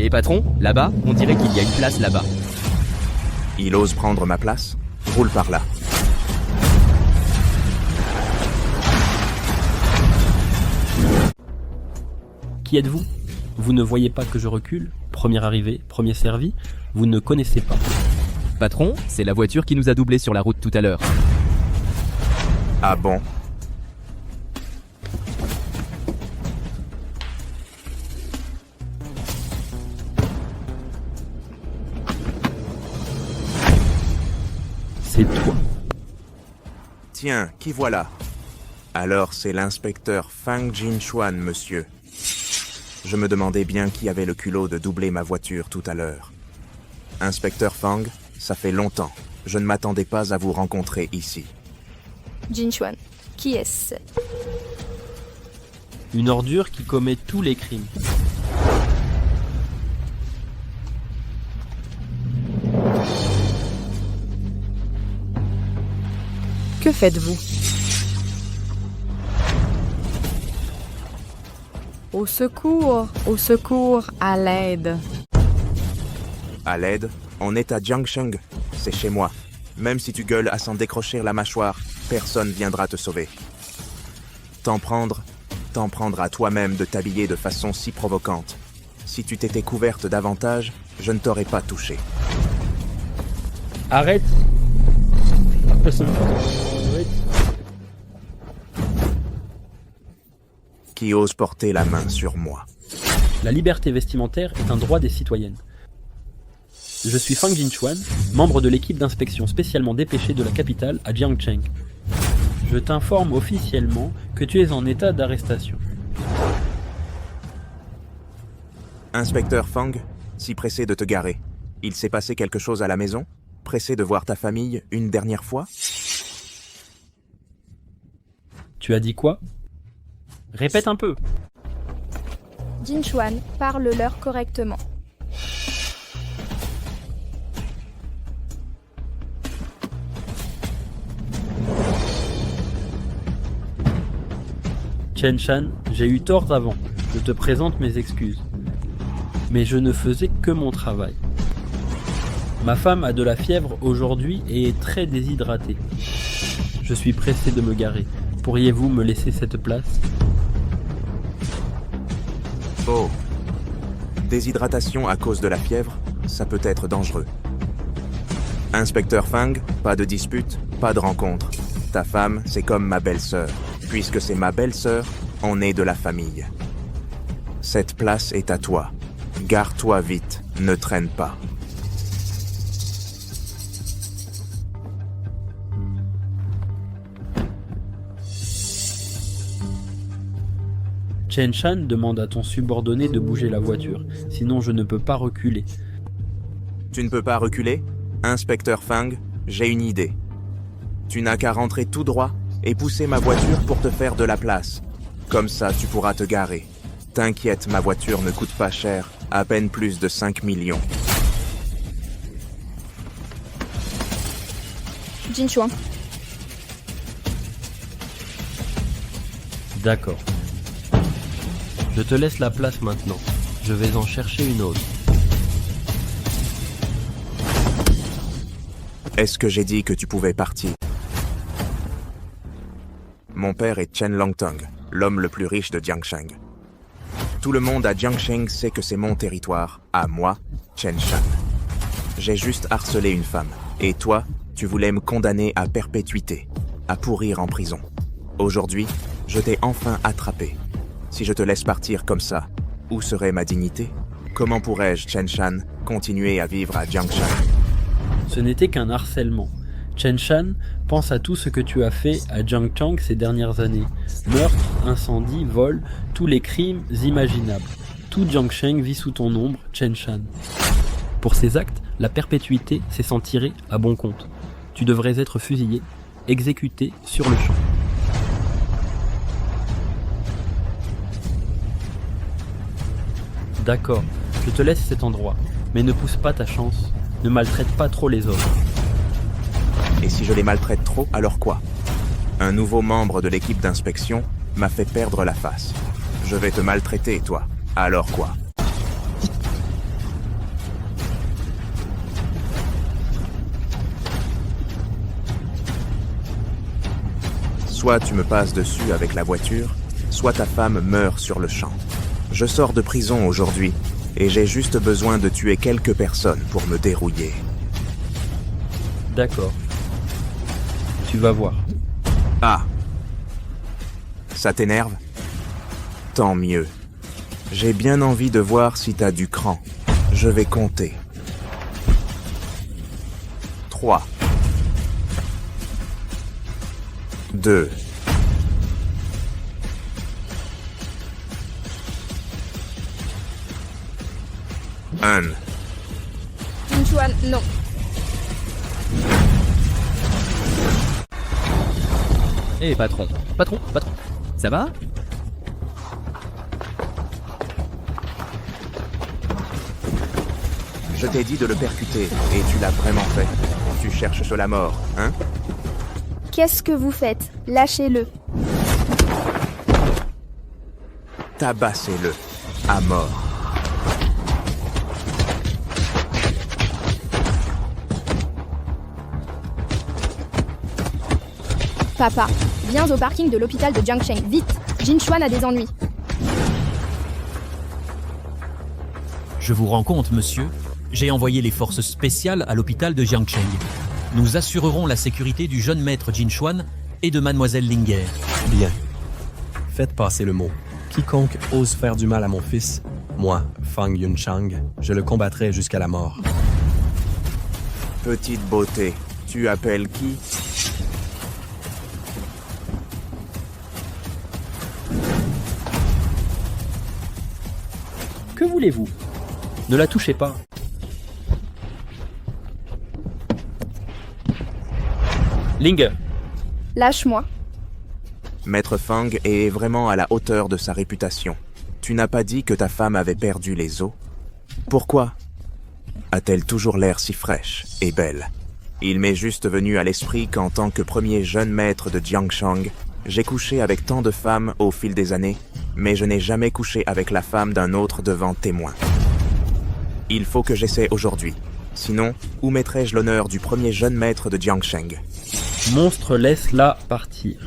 Et patron, là-bas, on dirait qu'il y a une place là-bas. Il ose prendre ma place? Roule par là. Qui êtes-vous? Vous ne voyez pas que je recule? Premier arrivé, premier servi? Vous ne connaissez pas. Patron, c'est la voiture qui nous a doublés sur la route tout à l'heure. Ah bon? C'est toi. Tiens, qui voilà? Alors c'est l'inspecteur Fang Jinchuan, monsieur. Je me demandais bien qui avait le culot de doubler ma voiture tout à l'heure. Inspecteur Fang, ça fait longtemps. Je ne m'attendais pas à vous rencontrer ici. Jinchuan, qui est-ce? Une ordure qui commet tous les crimes. Que faites-vous? Au secours, à l'aide. À l'aide, on est à Jiangsheng. C'est chez moi. Même si tu gueules à s'en décrocher la mâchoire, personne viendra te sauver. T'en prendre à toi-même de t'habiller de façon si provocante. Si tu t'étais couverte davantage, je ne t'aurais pas touché. Arrête. Qui ose porter la main sur moi? La liberté vestimentaire est un droit des citoyennes. Je suis Fang Jinchuan, membre de l'équipe d'inspection spécialement dépêchée de la capitale à Jiangsheng. Je t'informe officiellement que tu es en état d'arrestation. Inspecteur Fang, si pressé de te garer, il s'est passé quelque chose à la maison? Pressé de voir ta famille une dernière fois? Tu as dit quoi? Répète un peu. Jinchuan, parle-leur correctement. Chen Shan, j'ai eu tort avant. Je te présente mes excuses. Mais je ne faisais que mon travail. Ma femme a de la fièvre aujourd'hui et est très déshydratée. Je suis pressé de me garer. Pourriez-vous me laisser cette place? Oh. Déshydratation à cause de la fièvre, ça peut être dangereux. Inspecteur Fang, pas de dispute, pas de rencontre. Ta femme, c'est comme ma belle-sœur. Puisque c'est ma belle-sœur, on est de la famille. Cette place est à toi. Gare-toi vite, ne traîne pas. Chen Shan demande à ton subordonné de bouger la voiture, sinon je ne peux pas reculer. Tu ne peux pas reculer? Inspecteur Fang, j'ai une idée. Tu n'as qu'à rentrer tout droit et pousser ma voiture pour te faire de la place. Comme ça, tu pourras te garer. T'inquiète, ma voiture ne coûte pas cher, à peine plus de 5 millions. Jinchuan, D'accord. Je te laisse la place maintenant. Je vais en chercher une autre. Est-ce que j'ai dit que tu pouvais partir? Mon père est Chen Longtong, l'homme le plus riche de Jiangsheng. Tout le monde à Jiangsheng sait que c'est mon territoire, à moi, Chen Shan. J'ai juste harcelé une femme. Et toi, tu voulais me condamner à perpétuité, à pourrir en prison. Aujourd'hui, je t'ai enfin attrapé. Si je te laisse partir comme ça, où serait ma dignité? Comment pourrais-je, Chen Shan, continuer à vivre à Jiangsheng? Ce n'était qu'un harcèlement. Chen Shan, pense à tout ce que tu as fait à Jiangsheng ces dernières années. Meurtre, incendie, vol, tous les crimes imaginables. Tout Jiangsheng vit sous ton ombre, Chen Shan. Pour ces actes, la perpétuité s'est s'en tirer à bon compte. Tu devrais être fusillé, exécuté sur le champ. D'accord, je te laisse cet endroit, mais ne pousse pas ta chance, ne maltraite pas trop les autres. Et si je les maltraite trop, alors quoi? Un nouveau membre de l'équipe d'inspection m'a fait perdre la face. Je vais te maltraiter, toi. Alors quoi? soit tu me passes dessus avec la voiture, soit ta femme meurt sur le champ. Je sors de prison aujourd'hui, et j'ai juste besoin de tuer quelques personnes pour me dérouiller. D'accord. Tu vas voir. Ah. Ça t'énerve? Tant mieux. J'ai bien envie de voir si t'as du cran. Je vais compter. 3. 2. 1. Jinchuan, non. Eh patron, patron, ça va? Je t'ai dit de le percuter, et tu l'as vraiment fait. Tu cherches sur la mort, hein? Qu'est-ce que vous faites? Lâchez-le. Tabassez-le, à mort. Papa, viens au parking de l'hôpital de Jiangsheng, vite. Jinchuan a des ennuis. Je vous rends compte, monsieur. J'ai envoyé les forces spéciales à l'hôpital de Jiangsheng. Nous assurerons la sécurité du jeune maître Jinchuan et de mademoiselle Linger. Bien. Faites passer le mot. Quiconque ose faire du mal à mon fils, moi, Fang Yunchang, je le combattrai jusqu'à la mort. Petite beauté, tu appelles qui? Que voulez-vous? Ne la touchez pas. Linger, Lâche-moi. Maître Fang est vraiment à la hauteur de sa réputation. Tu n'as pas dit que ta femme avait perdu les os? Pourquoi a-t-elle toujours l'air si fraîche et belle? Il m'est juste venu à l'esprit qu'en tant que premier jeune maître de Jiangshang, j'ai couché avec tant de femmes au fil des années, mais je n'ai jamais couché avec la femme d'un autre devant témoin. Il faut que j'essaie aujourd'hui. Sinon, où mettrais-je l'honneur du premier jeune maître de Jiangsheng? monstre, laisse-la partir.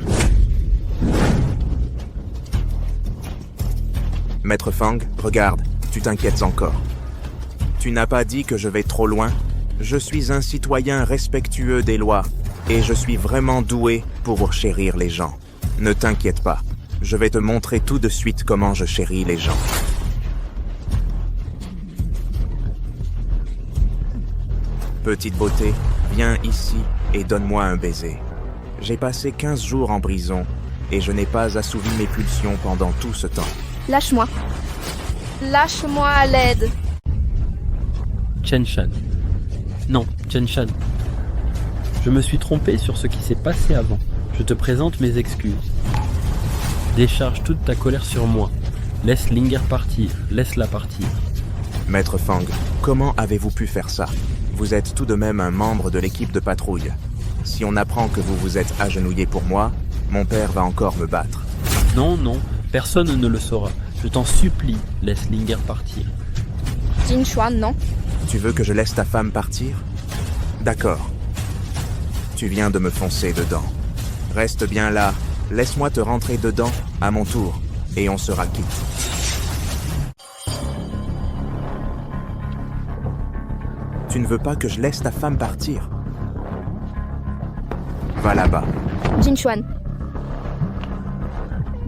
Maître Fang, regarde, tu t'inquiètes encore. Tu n'as pas dit que je vais trop loin? Je suis un citoyen respectueux des lois, et je suis vraiment doué pour chérir les gens. Ne t'inquiète pas, je vais te montrer tout de suite comment je chéris les gens. Petite beauté, viens ici et donne-moi un baiser. J'ai passé 15 jours en prison, et je n'ai pas assouvi mes pulsions pendant tout ce temps. Lâche-moi. Lâche-moi à l'aide. Chen Shan. Non, Chen Shan. Je me suis trompé sur ce qui s'est passé avant. Je te présente mes excuses. Décharge toute ta colère sur moi. Laisse Linger partir. Laisse-la partir. Maître Fang, comment avez-vous pu faire ça? Vous êtes tout de même un membre de l'équipe de patrouille. Si on apprend que vous vous êtes agenouillé pour moi, mon père va encore me battre. Non, non, personne ne le saura. Je t'en supplie, laisse Linger partir. Jinchuan, non. Tu veux que je laisse ta femme partir? D'accord. Tu viens de me foncer dedans. Reste bien là, laisse-moi te rentrer dedans, à mon tour, et on sera quitte. Tu ne veux pas que je laisse ta femme partir? Va là-bas. Jinchuan.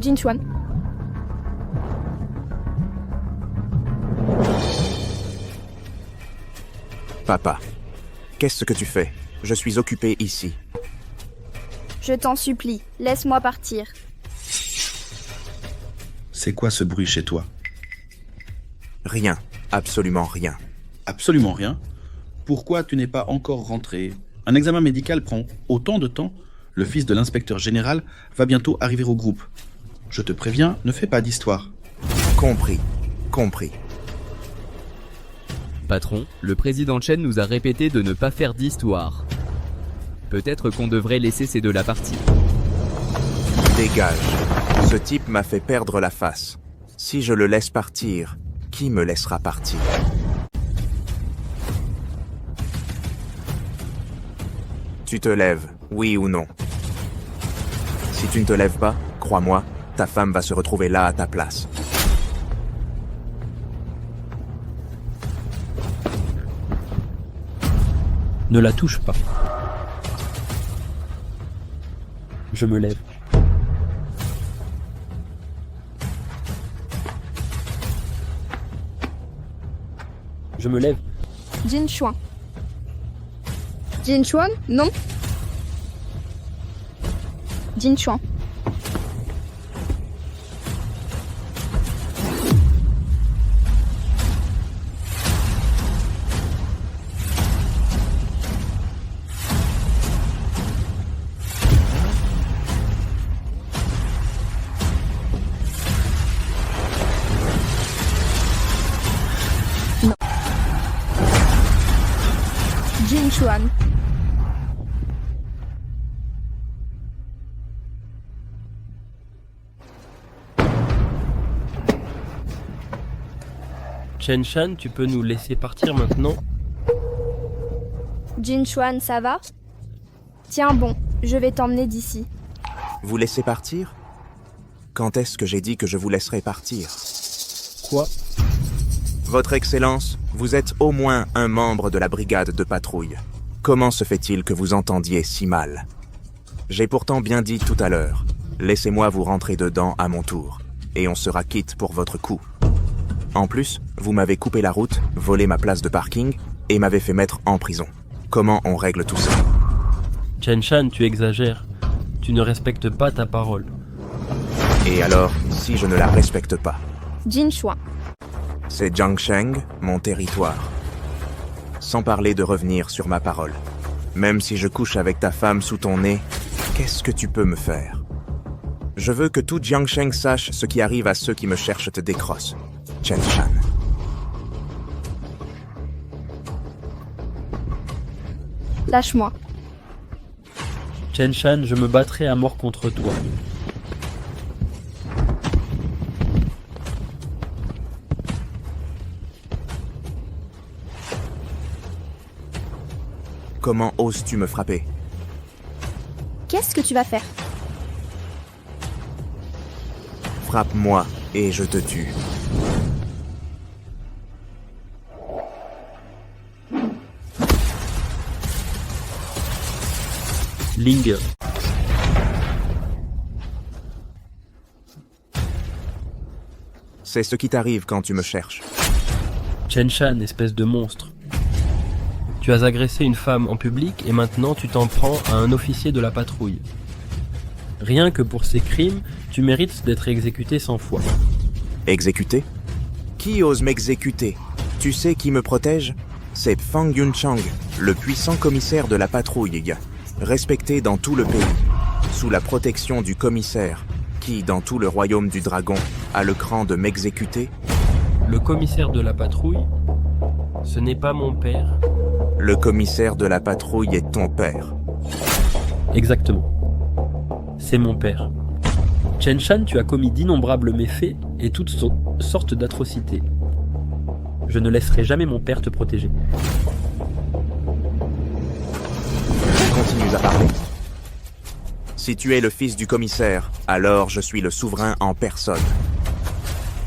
Jinchuan. Papa, qu'est-ce que tu fais? Je suis occupé ici. Je t'en supplie, laisse-moi partir. C'est quoi ce bruit chez toi? Rien, absolument rien. Absolument rien. Pourquoi tu n'es pas encore rentré? Un examen médical prend autant de temps. Le fils de l'inspecteur général va bientôt arriver au groupe. Je te préviens, ne fais pas d'histoire. Compris, compris. Patron, le président Chen nous a répété de ne pas faire d'histoire. Peut-être qu'on devrait laisser ces deux-là partir. Dégage. Ce type m'a fait perdre la face. Si je le laisse partir, qui me laissera partir? Tu te lèves, oui ou non? Si tu ne te lèves pas, crois-moi, ta femme va se retrouver là à ta place. Ne la touche pas. Je me lève. Je me lève. Jin Chuan. Jin Chuan? Non. Jin Chuan. Non. Jin Chuan. Chen Shan, tu peux nous laisser partir maintenant? Jin Chuan, ça va? Tiens bon, je vais t'emmener d'ici. Vous laissez partir? Quand est-ce que j'ai dit que je vous laisserai partir? Quoi? Votre Excellence, vous êtes au moins un membre de la brigade de patrouille. Comment se fait-il que vous entendiez si mal? J'ai pourtant bien dit tout à l'heure, laissez-moi vous rentrer dedans à mon tour, et on sera quitte pour votre coup. En plus, vous m'avez coupé la route, volé ma place de parking, et m'avez fait mettre en prison. Comment on règle tout ça? Chen Shan, tu exagères. Tu ne respectes pas ta parole. Et alors, si je ne la respecte pas? Jin Chuan. C'est Jiangsheng, mon territoire. Sans parler de revenir sur ma parole. Même si je couche avec ta femme sous ton nez, qu'est-ce que tu peux me faire? Je veux que tout Jiangsheng sache ce qui arrive à ceux qui me cherchent te décrosse. Chen Shan. Lâche-moi. Chen Shan, je me battrai à mort contre toi. Comment oses-tu me frapper? Qu'est-ce que tu vas faire? Frappe-moi et je te tue. Linger. C'est ce qui t'arrive quand tu me cherches. Chen Shan, espèce de monstre. Tu as agressé une femme en public et maintenant tu t'en prends à un officier de la patrouille. Rien que pour ces crimes, tu mérites d'être exécuté 100 fois. Exécuté? Qui ose m'exécuter? Tu sais qui me protège? C'est Fang Yunchang, le puissant commissaire de la patrouille, respecté dans tout le pays, sous la protection du commissaire, qui, dans tout le royaume du dragon, a le cran de m'exécuter. Le commissaire de la patrouille, ce n'est pas mon père. Le commissaire de la patrouille est ton père. Exactement. C'est mon père. Chen Shan, tu as commis d'innombrables méfaits et toutes sortes d'atrocités. Je ne laisserai jamais mon père te protéger. Tu continues à parler? Si tu es le fils du commissaire, alors je suis le souverain en personne.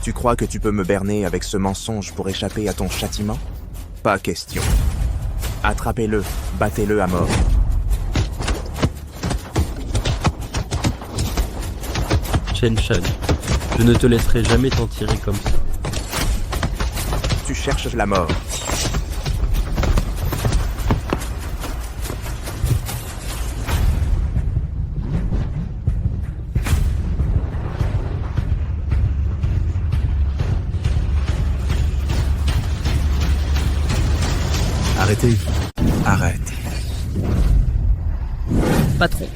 Tu crois que tu peux me berner avec ce mensonge pour échapper à ton châtiment? Pas question. Attrapez-le, battez-le à mort. Chen Shan, je ne te laisserai jamais t'en tirer comme ça. Tu cherches la mort. Arrêtez. Arrête. Patron.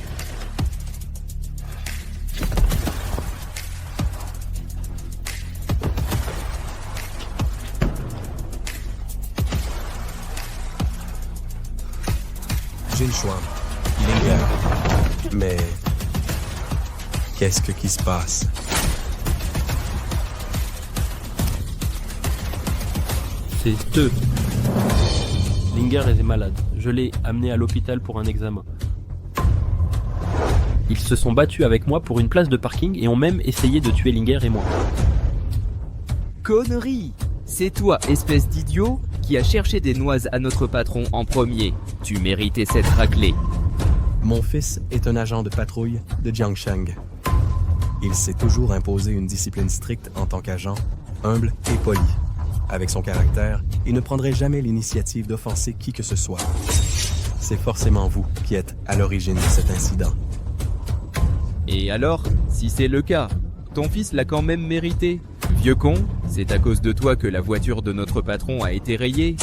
Jin Chuan. Linger. Mais... qu'est-ce qui se passe? C'est eux. Linger est malade. Je l'ai amené à l'hôpital pour un examen. Ils se sont battus avec moi pour une place de parking et ont même essayé de tuer Linger et moi. Connerie! C'est toi, espèce d'idiot, qui a cherché des noises à notre patron en premier. Tu méritais cette raclée. Mon fils est un agent de patrouille de Jiangsheng. Il s'est toujours imposé une discipline stricte en tant qu'agent, humble et poli. Avec son caractère, il ne prendrait jamais l'initiative d'offenser qui que ce soit. C'est forcément vous qui êtes à l'origine de cet incident. Et alors, si c'est le cas, ton fils l'a quand même mérité. Vieux con, c'est à cause de toi que la voiture de notre patron a été rayée.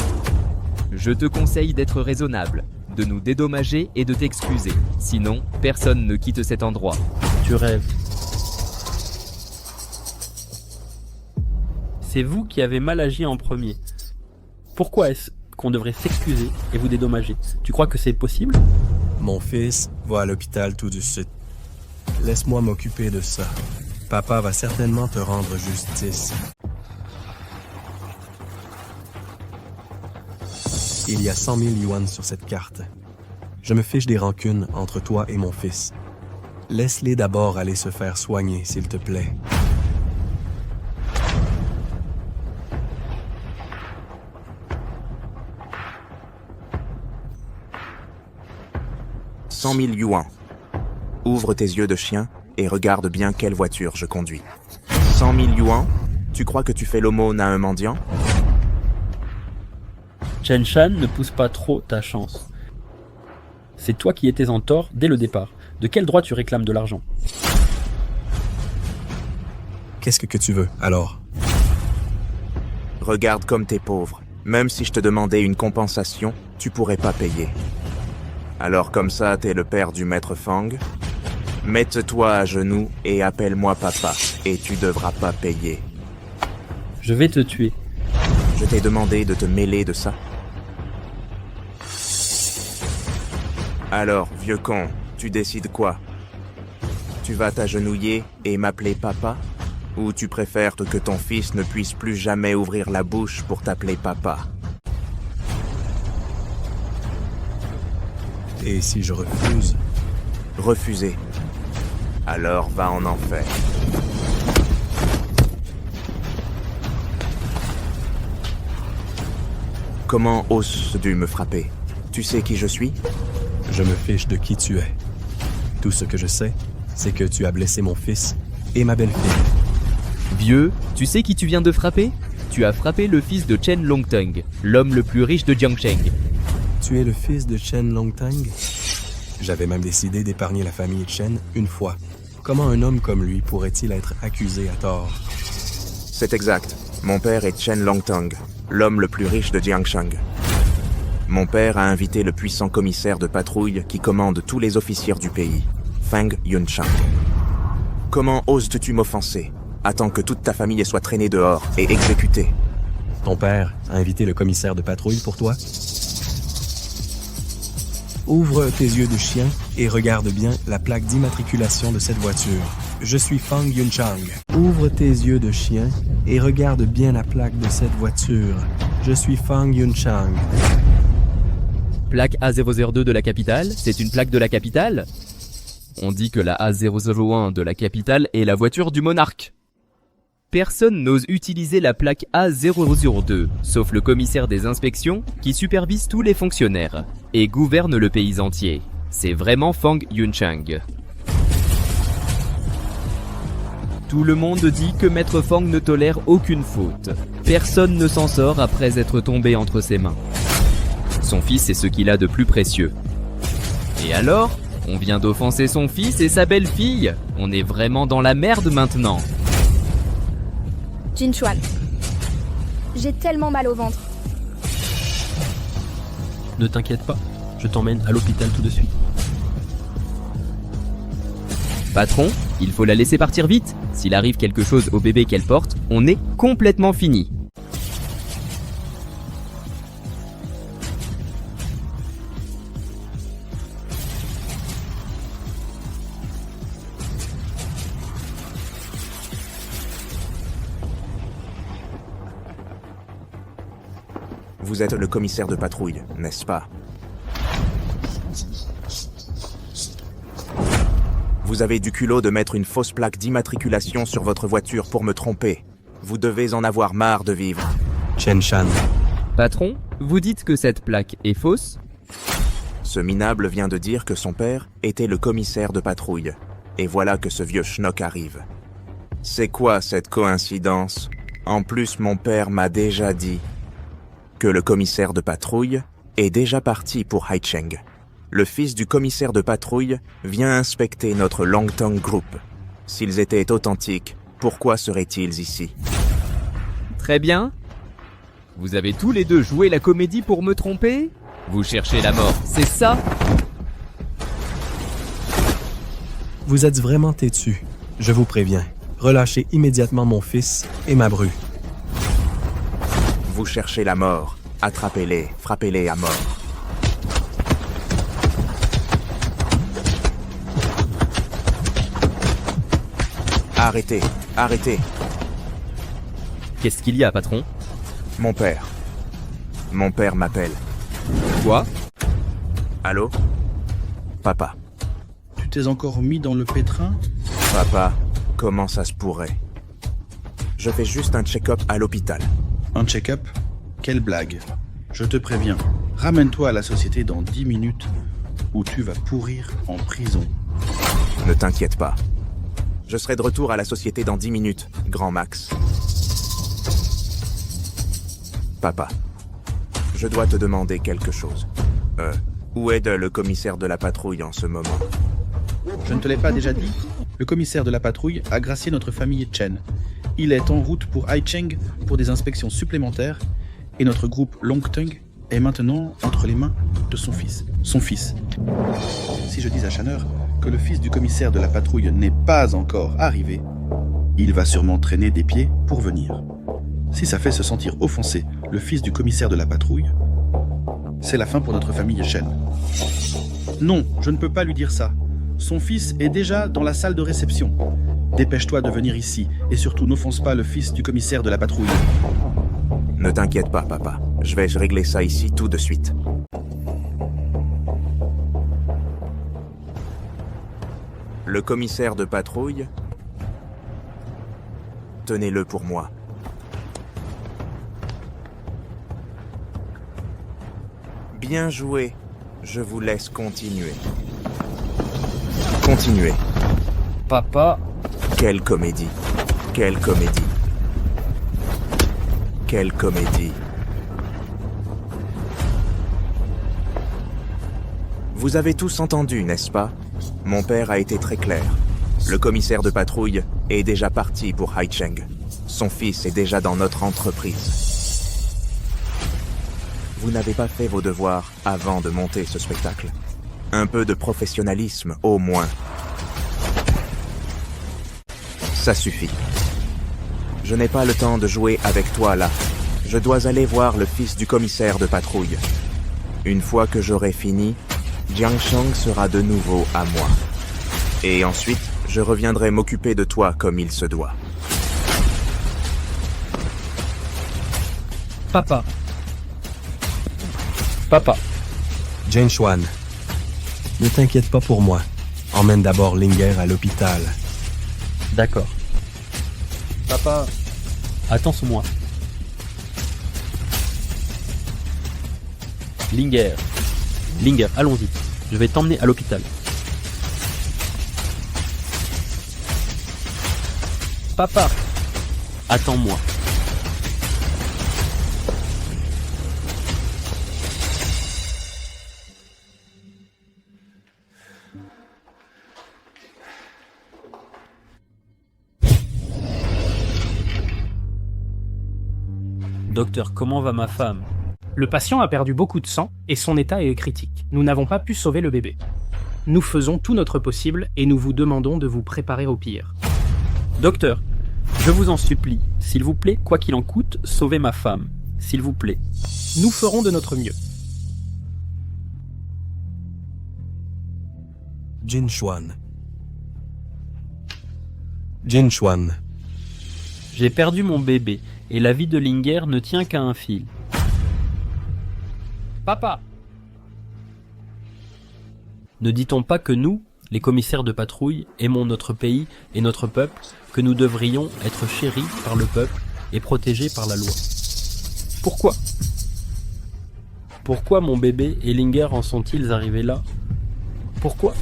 Je te conseille d'être raisonnable, de nous dédommager et de t'excuser. Sinon, personne ne quitte cet endroit. Tu rêves. C'est vous qui avez mal agi en premier. Pourquoi est-ce qu'on devrait s'excuser et vous dédommager? Tu crois que c'est possible? Mon fils va à l'hôpital tout de suite. Laisse-moi m'occuper de ça. Papa va certainement te rendre justice. Il y a 100 000 yuan sur cette carte. Je me fiche des rancunes entre toi et mon fils. Laisse-les d'abord aller se faire soigner, s'il te plaît. « 100 000 yuan. Ouvre tes yeux de chien et regarde bien quelle voiture je conduis. 100 000 yuan? Tu crois que tu fais l'aumône à un mendiant? Chen Shan, ne pousse pas trop ta chance. C'est toi qui étais en tort dès le départ. De quel droit tu réclames de l'argent? Qu'est-ce que tu veux, alors? Regarde comme t'es pauvre. Même si je te demandais une compensation, tu pourrais pas payer. Alors comme ça, t'es le père du maître Fang? Mette-toi à genoux et appelle-moi papa, et tu devras pas payer. Je vais te tuer. Je t'ai demandé de te mêler de ça? Alors, vieux con, tu décides quoi? Tu vas t'agenouiller et m'appeler papa? Ou tu préfères que ton fils ne puisse plus jamais ouvrir la bouche pour t'appeler papa? Et si je refuse? Refuser. Alors va en enfer. Comment oses-tu me frapper? Tu sais qui je suis? Je me fiche de qui tu es. Tout ce que je sais, c'est que tu as blessé mon fils et ma belle-fille. Vieux, tu sais qui tu viens de frapper? Tu as frappé le fils de Chen Longteng, l'homme le plus riche de Jiangsheng. Tu es le fils de Chen Longteng? J'avais même décidé d'épargner la famille Chen une fois. Comment un homme comme lui pourrait-il être accusé à tort? C'est exact. Mon père est Chen Longteng, l'homme le plus riche de Jiangsheng. Mon père a invité le puissant commissaire de patrouille qui commande tous les officiers du pays, Fang Yunchang. Comment oses-tu m'offenser? Attends que toute ta famille soit traînée dehors et exécutée. Ton père a invité le commissaire de patrouille pour toi? Ouvre tes yeux de chien et regarde bien la plaque d'immatriculation de cette voiture. Je suis Fang Yunchang. Ouvre tes yeux de chien et regarde bien la plaque de cette voiture. Je suis Fang Yunchang. Plaque A002 de la capitale, c'est une plaque de la capitale? On dit que la A001 de la capitale est la voiture du monarque. Personne n'ose utiliser la plaque A002, sauf le commissaire des inspections qui supervise tous les fonctionnaires et gouverne le pays entier. C'est vraiment Fang Yunchang. Tout le monde dit que Maître Fang ne tolère aucune faute. Personne ne s'en sort après être tombé entre ses mains. Son fils est ce qu'il a de plus précieux. Et alors, on vient d'offenser son fils et sa belle-fille. On est vraiment dans la merde maintenant. Jinchuan. J'ai tellement mal au ventre. Ne t'inquiète pas, je t'emmène à l'hôpital tout de suite. Patron, il faut la laisser partir vite. S'il arrive quelque chose au bébé qu'elle porte, on est complètement fini. Vous êtes le commissaire de patrouille, n'est-ce pas? Vous avez du culot de mettre une fausse plaque d'immatriculation sur votre voiture pour me tromper. Vous devez en avoir marre de vivre. Chen Shan. Patron, vous dites que cette plaque est fausse? Ce minable vient de dire que son père était le commissaire de patrouille. Et voilà que ce vieux schnock arrive. C'est quoi cette coïncidence? En plus, mon père m'a déjà dit que le commissaire de patrouille est déjà parti pour Haicheng. Le fils du commissaire de patrouille vient inspecter notre Longtong Group. S'ils étaient authentiques, pourquoi seraient-ils ici? Très bien. Vous avez tous les deux joué la comédie pour me tromper? Vous cherchez la mort, c'est ça? Vous êtes vraiment têtu. Je vous préviens. Relâchez immédiatement mon fils et ma bru. Vous cherchez la mort. Attrapez-les, frappez-les à mort. Arrêtez, arrêtez. Qu'est-ce qu'il y a, patron? Mon père. Mon père m'appelle. Quoi? Allô? Papa. Tu t'es encore mis dans le pétrin? Papa, comment ça se pourrait? Je fais juste un check-up à l'hôpital. Un check-up? Quelle blague. Je te préviens, ramène-toi à la société dans 10 minutes ou tu vas pourrir en prison. Ne t'inquiète pas. Je serai de retour à la société dans 10 minutes, grand Max. Papa, je dois te demander quelque chose. Où est le commissaire de la patrouille en ce moment? Je ne te l'ai pas déjà dit? Le commissaire de la patrouille a gracié notre famille Chen. Il est en route pour Haicheng pour des inspections supplémentaires et notre groupe Longtong est maintenant entre les mains de son fils. Si je dis à Shanner que le fils du commissaire de la patrouille n'est pas encore arrivé, il va sûrement traîner des pieds pour venir. Si ça fait se sentir offensé le fils du commissaire de la patrouille, c'est la fin pour notre famille Chen. Non, je ne peux pas lui dire ça. Son fils est déjà dans la salle de réception. Dépêche-toi de venir ici et surtout n'offense pas le fils du commissaire de la patrouille. Ne t'inquiète pas, papa. Je vais régler ça ici tout de suite. Le commissaire de patrouille, tenez-le pour moi. Bien joué. Je vous laisse continuer. Continuez. Papa, Quelle comédie. Quelle comédie. Quelle comédie. Vous avez tous entendu, n'est-ce pas? Mon père a été très clair. Le commissaire de patrouille est déjà parti pour Haicheng. Son fils est déjà dans notre entreprise. Vous n'avez pas fait vos devoirs avant de monter ce spectacle. Un peu de professionnalisme, au moins. Ça suffit. Je n'ai pas le temps de jouer avec toi là. Je dois aller voir le fils du commissaire de patrouille. Une fois que j'aurai fini, Jiangshang sera de nouveau à moi. Et ensuite, je reviendrai m'occuper de toi comme il se doit. papa. Papa. Jane Chuan, ne t'inquiète pas pour moi. Emmène d'abord Linger à l'hôpital. D'accord. Papa. Attends sur moi. Linger, allons-y. Je vais t'emmener à l'hôpital. Papa. Attends-moi. Docteur, comment va ma femme? Le patient a perdu beaucoup de sang et son état est critique. Nous n'avons pas pu sauver le bébé. Nous faisons tout notre possible et nous vous demandons de vous préparer au pire. Docteur, je vous en supplie, s'il vous plaît, quoi qu'il en coûte, sauvez ma femme. S'il vous plaît. Nous ferons de notre mieux. Jin Chuan. Jin Chuan. J'ai perdu mon bébé et la vie de Linger ne tient qu'à un fil. Papa! Ne dit-on pas que nous, les commissaires de patrouille, aimons notre pays et notre peuple, que nous devrions être chéris par le peuple et protégés par la loi. Pourquoi ? Pourquoi mon bébé et Linger en sont-ils arrivés là ? Pourquoi ?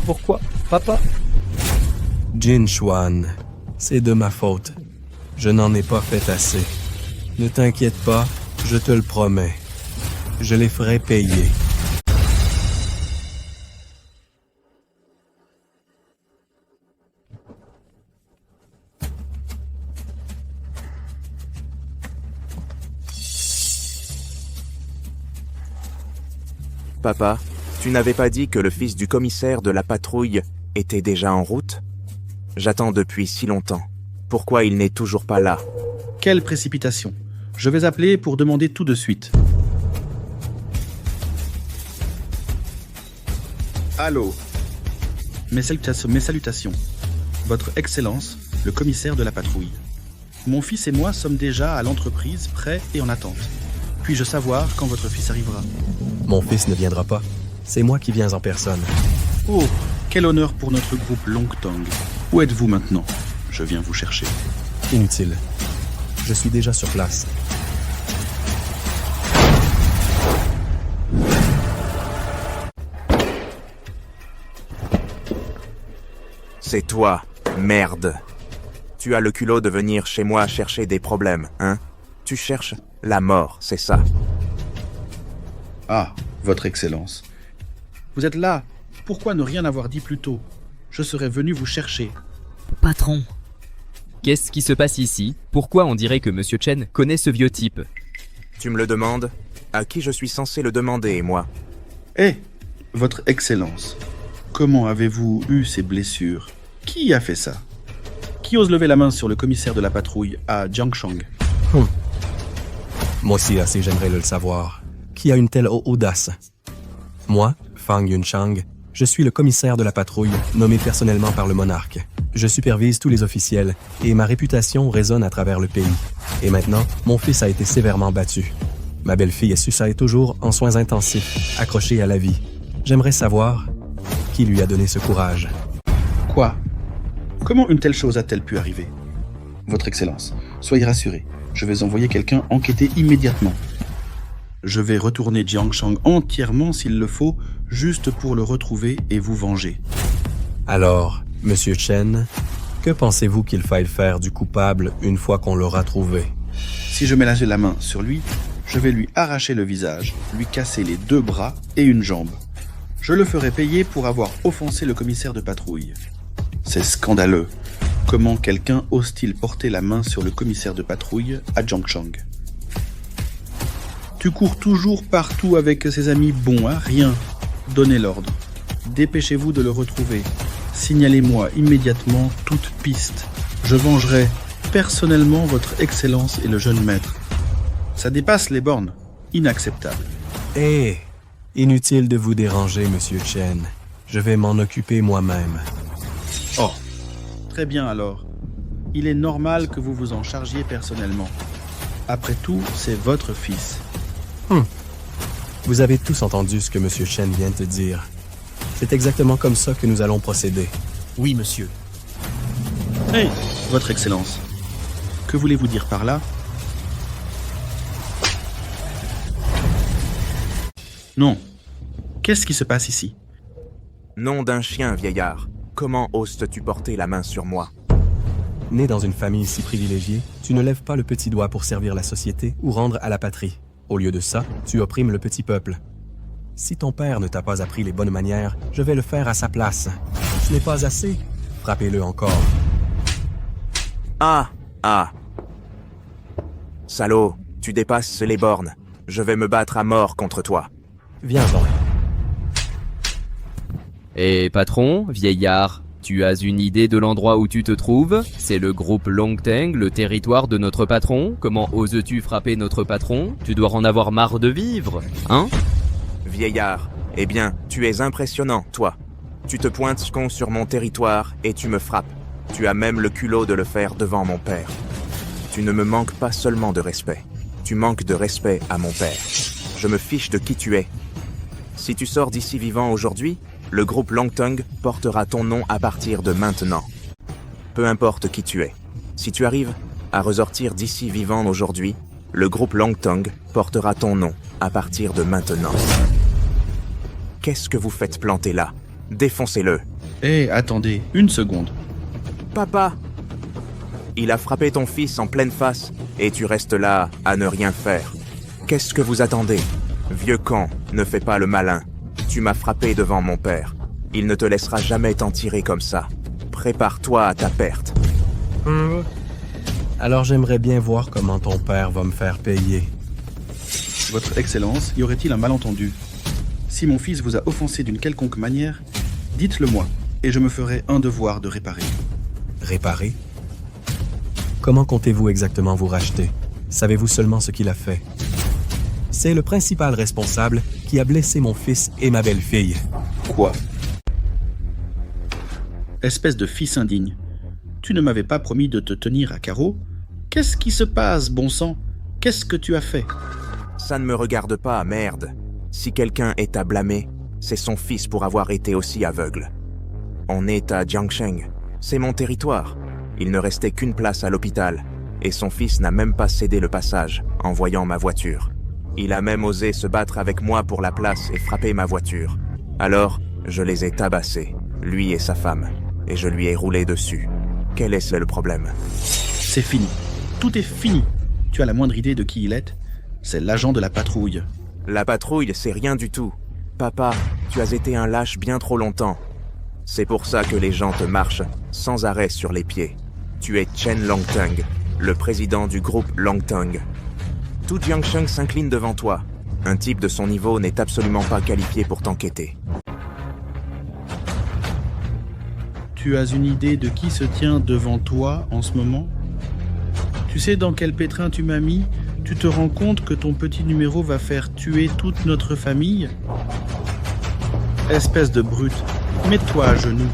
Papa ? Jinchuan, c'est de ma faute. Je n'en ai pas fait assez. Ne t'inquiète pas, je te le promets. Je les ferai payer. Papa, tu n'avais pas dit que le fils du commissaire de la patrouille était déjà en route ? J'attends depuis si longtemps. Pourquoi il n'est toujours pas là ? Quelle précipitation. Je vais appeler pour demander tout de suite. Allô ? Mes salutations. Votre Excellence, le commissaire de la patrouille. Mon fils et moi sommes déjà à l'entreprise, prêts et en attente. Puis-je savoir quand votre fils arrivera ? Mon fils ne viendra pas. C'est moi qui viens en personne. Oh, quel honneur pour notre groupe Longtang. Où êtes-vous maintenant ? Je viens vous chercher. Inutile. Je suis déjà sur place. C'est toi, merde. Tu as le culot de venir chez moi chercher des problèmes, hein ? Tu cherches la mort, c'est ça ? Ah, votre Excellence. Vous êtes là. Pourquoi ne rien avoir dit plus tôt ? Je serais venu vous chercher. Patron. Qu'est-ce qui se passe ici ? Pourquoi on dirait que Monsieur Chen connaît ce vieux type ? Tu me le demandes ? À qui je suis censé le demander, moi ? Votre Excellence, comment avez-vous eu ces blessures ? Qui a fait ça ? Qui ose lever la main sur le commissaire de la patrouille à Jiangshang ? Moi aussi assez j'aimerais le savoir. Qui a une telle audace ? Moi, Fang Yunchang, je suis le commissaire de la patrouille, nommé personnellement par le monarque. Je supervise tous les officiels, et ma réputation résonne à travers le pays. Et maintenant, mon fils a été sévèrement battu. Ma belle-fille est toujours en soins intensifs, accrochée à la vie. J'aimerais savoir qui lui a donné ce courage. Quoi ? Comment une telle chose a-t-elle pu arriver ? Votre Excellence, soyez rassurés, je vais envoyer quelqu'un enquêter immédiatement. Je vais retourner Jiangshang entièrement s'il le faut, juste pour le retrouver et vous venger. Alors, Monsieur Chen, que pensez-vous qu'il faille faire du coupable une fois qu'on l'aura trouvé ? Si je mets la main sur lui, je vais lui arracher le visage, lui casser les 2 bras et une jambe. Je le ferai payer pour avoir offensé le commissaire de patrouille. C'est scandaleux. Comment quelqu'un ose-t-il porter la main sur le commissaire de patrouille à Jiangshang ? Tu cours toujours partout avec ses amis bons, hein ? Rien. Donnez l'ordre. Dépêchez-vous de le retrouver. Signalez-moi immédiatement toute piste. Je vengerai personnellement votre Excellence et le jeune maître. Ça dépasse les bornes. Inacceptable. Inutile de vous déranger, Monsieur Chen. Je vais m'en occuper moi-même. Oh, très bien alors. Il est normal que vous vous en chargiez personnellement. Après tout, c'est votre fils. Vous avez tous entendu ce que Monsieur Chen vient de dire. C'est exactement comme ça que nous allons procéder. Oui, monsieur. Votre Excellence. Que voulez-vous dire par là ? Non. Qu'est-ce qui se passe ici ? Nom d'un chien, vieillard. Comment oses-tu porter la main sur moi ? Né dans une famille si privilégiée, tu ne lèves pas le petit doigt pour servir la société ou rendre à la patrie. Au lieu de ça, tu opprimes le petit peuple. Si ton père ne t'a pas appris les bonnes manières, je vais le faire à sa place. Ce n'est pas assez. Frappez-le encore. Ah. Salaud, tu dépasses les bornes. Je vais me battre à mort contre toi. Viens donc. Et patron, vieillard, tu as une idée de l'endroit où tu te trouves ? C'est le groupe Longtang, le territoire de notre patron. Comment oses-tu frapper notre patron ? Tu dois en avoir marre de vivre, hein ? Vieillard, eh bien, tu es impressionnant, toi. Tu te pointes sur mon territoire et tu me frappes. Tu as même le culot de le faire devant mon père. Tu ne me manques pas seulement de respect. Tu manques de respect à mon père. Je me fiche de qui tu es. Si tu sors d'ici vivant aujourd'hui, Le groupe Longtung portera ton nom à partir de maintenant. Peu importe qui tu es. Si tu arrives à ressortir d'ici vivant aujourd'hui, le groupe Longtung portera ton nom à partir de maintenant. Qu'est-ce que vous faites planter là? Défoncez-le. Attendez, une seconde. Papa! Il a frappé ton fils en pleine face et tu restes là à ne rien faire. Qu'est-ce que vous attendez? Vieux camp, ne fais pas le malin. Tu m'as frappé devant mon père. Il ne te laissera jamais t'en tirer comme ça. Prépare-toi à ta perte. Alors j'aimerais bien voir comment ton père va me faire payer. Votre Excellence, y aurait-il un malentendu? Si mon fils vous a offensé d'une quelconque manière, dites-le moi, et je me ferai un devoir de réparer. Réparer? Comment comptez-vous exactement vous racheter? Savez-vous seulement ce qu'il a fait? C'est le principal responsable qui a blessé mon fils et ma belle-fille. Quoi? Espèce de fils indigne. Tu ne m'avais pas promis de te tenir à carreau? Qu'est-ce qui se passe, bon sang? Qu'est-ce que tu as fait? Ça ne me regarde pas, merde. Si quelqu'un est à blâmer, c'est son fils pour avoir été aussi aveugle. On est à Jiangsheng. C'est mon territoire. Il ne restait qu'une place à l'hôpital, et son fils n'a même pas cédé le passage en voyant ma voiture. Il a même osé se battre avec moi pour la place et frapper ma voiture. Alors, je les ai tabassés, lui et sa femme, et je lui ai roulé dessus. Quel est le problème? C'est fini. Tout est fini. Tu as la moindre idée de qui il est? C'est l'agent de la patrouille. La patrouille, c'est rien du tout. Papa, tu as été un lâche bien trop longtemps. C'est pour ça que les gens te marchent sans arrêt sur les pieds. Tu es Chen Longtung, le président du groupe Longtung. Tout Jiangsheng s'incline devant toi. Un type de son niveau n'est absolument pas qualifié pour t'enquêter. Tu as une idée de qui se tient devant toi en ce moment? Tu sais dans quel pétrin tu m'as mis? Tu te rends compte que ton petit numéro va faire tuer toute notre famille? Espèce de brute, mets-toi à genoux.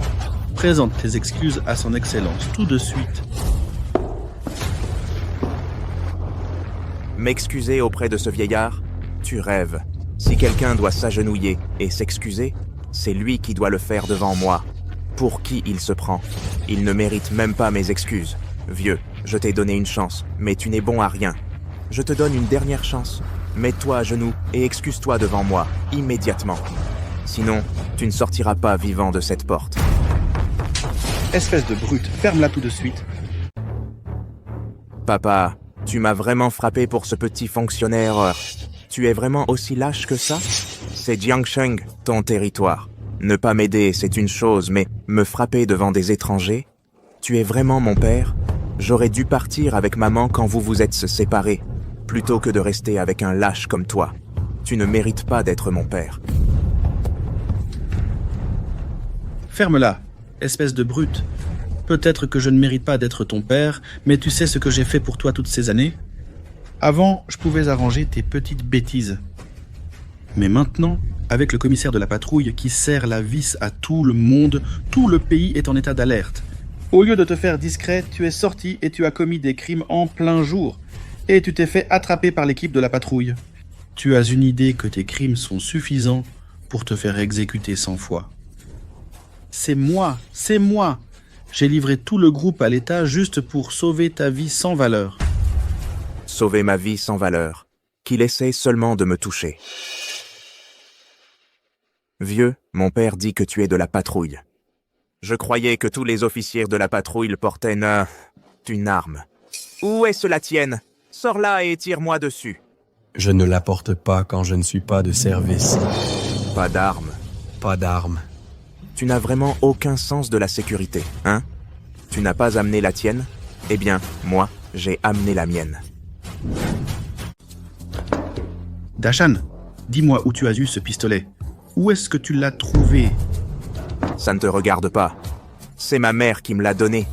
Présente tes excuses à son Excellence, tout de suite. M'excuser auprès de ce vieillard? Tu rêves. Si quelqu'un doit s'agenouiller et s'excuser, c'est lui qui doit le faire devant moi. Pour qui il se prend? Il ne mérite même pas mes excuses. Vieux, je t'ai donné une chance, mais tu n'es bon à rien. Je te donne une dernière chance. Mets-toi à genoux et excuse-toi devant moi, immédiatement. Sinon, tu ne sortiras pas vivant de cette porte. Espèce de brute, ferme-la tout de suite. Papa, tu m'as vraiment frappé pour ce petit fonctionnaire. Tu es vraiment aussi lâche que ça? C'est Jiangsheng, ton territoire. Ne pas m'aider, c'est une chose, mais me frapper devant des étrangers? Tu es vraiment mon père? J'aurais dû partir avec maman quand vous vous êtes séparés, plutôt que de rester avec un lâche comme toi. Tu ne mérites pas d'être mon père. Ferme-la, espèce de brute. Peut-être que je ne mérite pas d'être ton père, mais tu sais ce que j'ai fait pour toi toutes ces années? Avant, je pouvais arranger tes petites bêtises. Mais maintenant, avec le commissaire de la patrouille qui serre la vis à tout le monde, tout le pays est en état d'alerte. Au lieu de te faire discret, tu es sorti et tu as commis des crimes en plein jour. Et tu t'es fait attraper par l'équipe de la patrouille. Tu as une idée que tes crimes sont suffisants pour te faire exécuter 100 fois. C'est moi! J'ai livré tout le groupe à l'État juste pour sauver ta vie sans valeur. Sauver ma vie sans valeur, qu'il essaie seulement de me toucher. Vieux, mon père dit que tu es de la patrouille. Je croyais que tous les officiers de la patrouille portaient une arme. Où est-ce la tienne? Sors-la et tire-moi dessus. Je ne la porte pas quand je ne suis pas de service. Pas d'arme. Pas d'arme. Tu n'as vraiment aucun sens de la sécurité, hein? Tu n'as pas amené la tienne? Eh bien, moi, j'ai amené la mienne. Dashan, dis-moi où tu as eu ce pistolet. Où est-ce que tu l'as trouvé? Ça ne te regarde pas. C'est ma mère qui me l'a donné.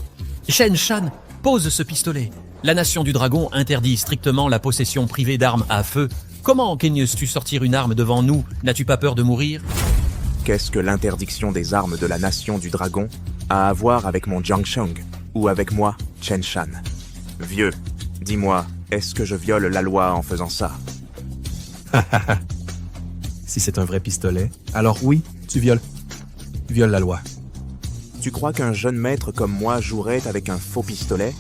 Chen Shan, pose ce pistolet. La nation du dragon interdit strictement la possession privée d'armes à feu. Comment daignes-tu sortir une arme devant nous? N'as-tu pas peur de mourir? Qu'est-ce que l'interdiction des armes de la nation du dragon a à voir avec mon Jiangsheng ou avec moi, Chen Shan? Vieux, dis-moi, est-ce que je viole la loi en faisant ça? Si c'est un vrai pistolet, alors oui, tu violes. viole la loi. Tu crois qu'un jeune maître comme moi jouerait avec un faux pistolet?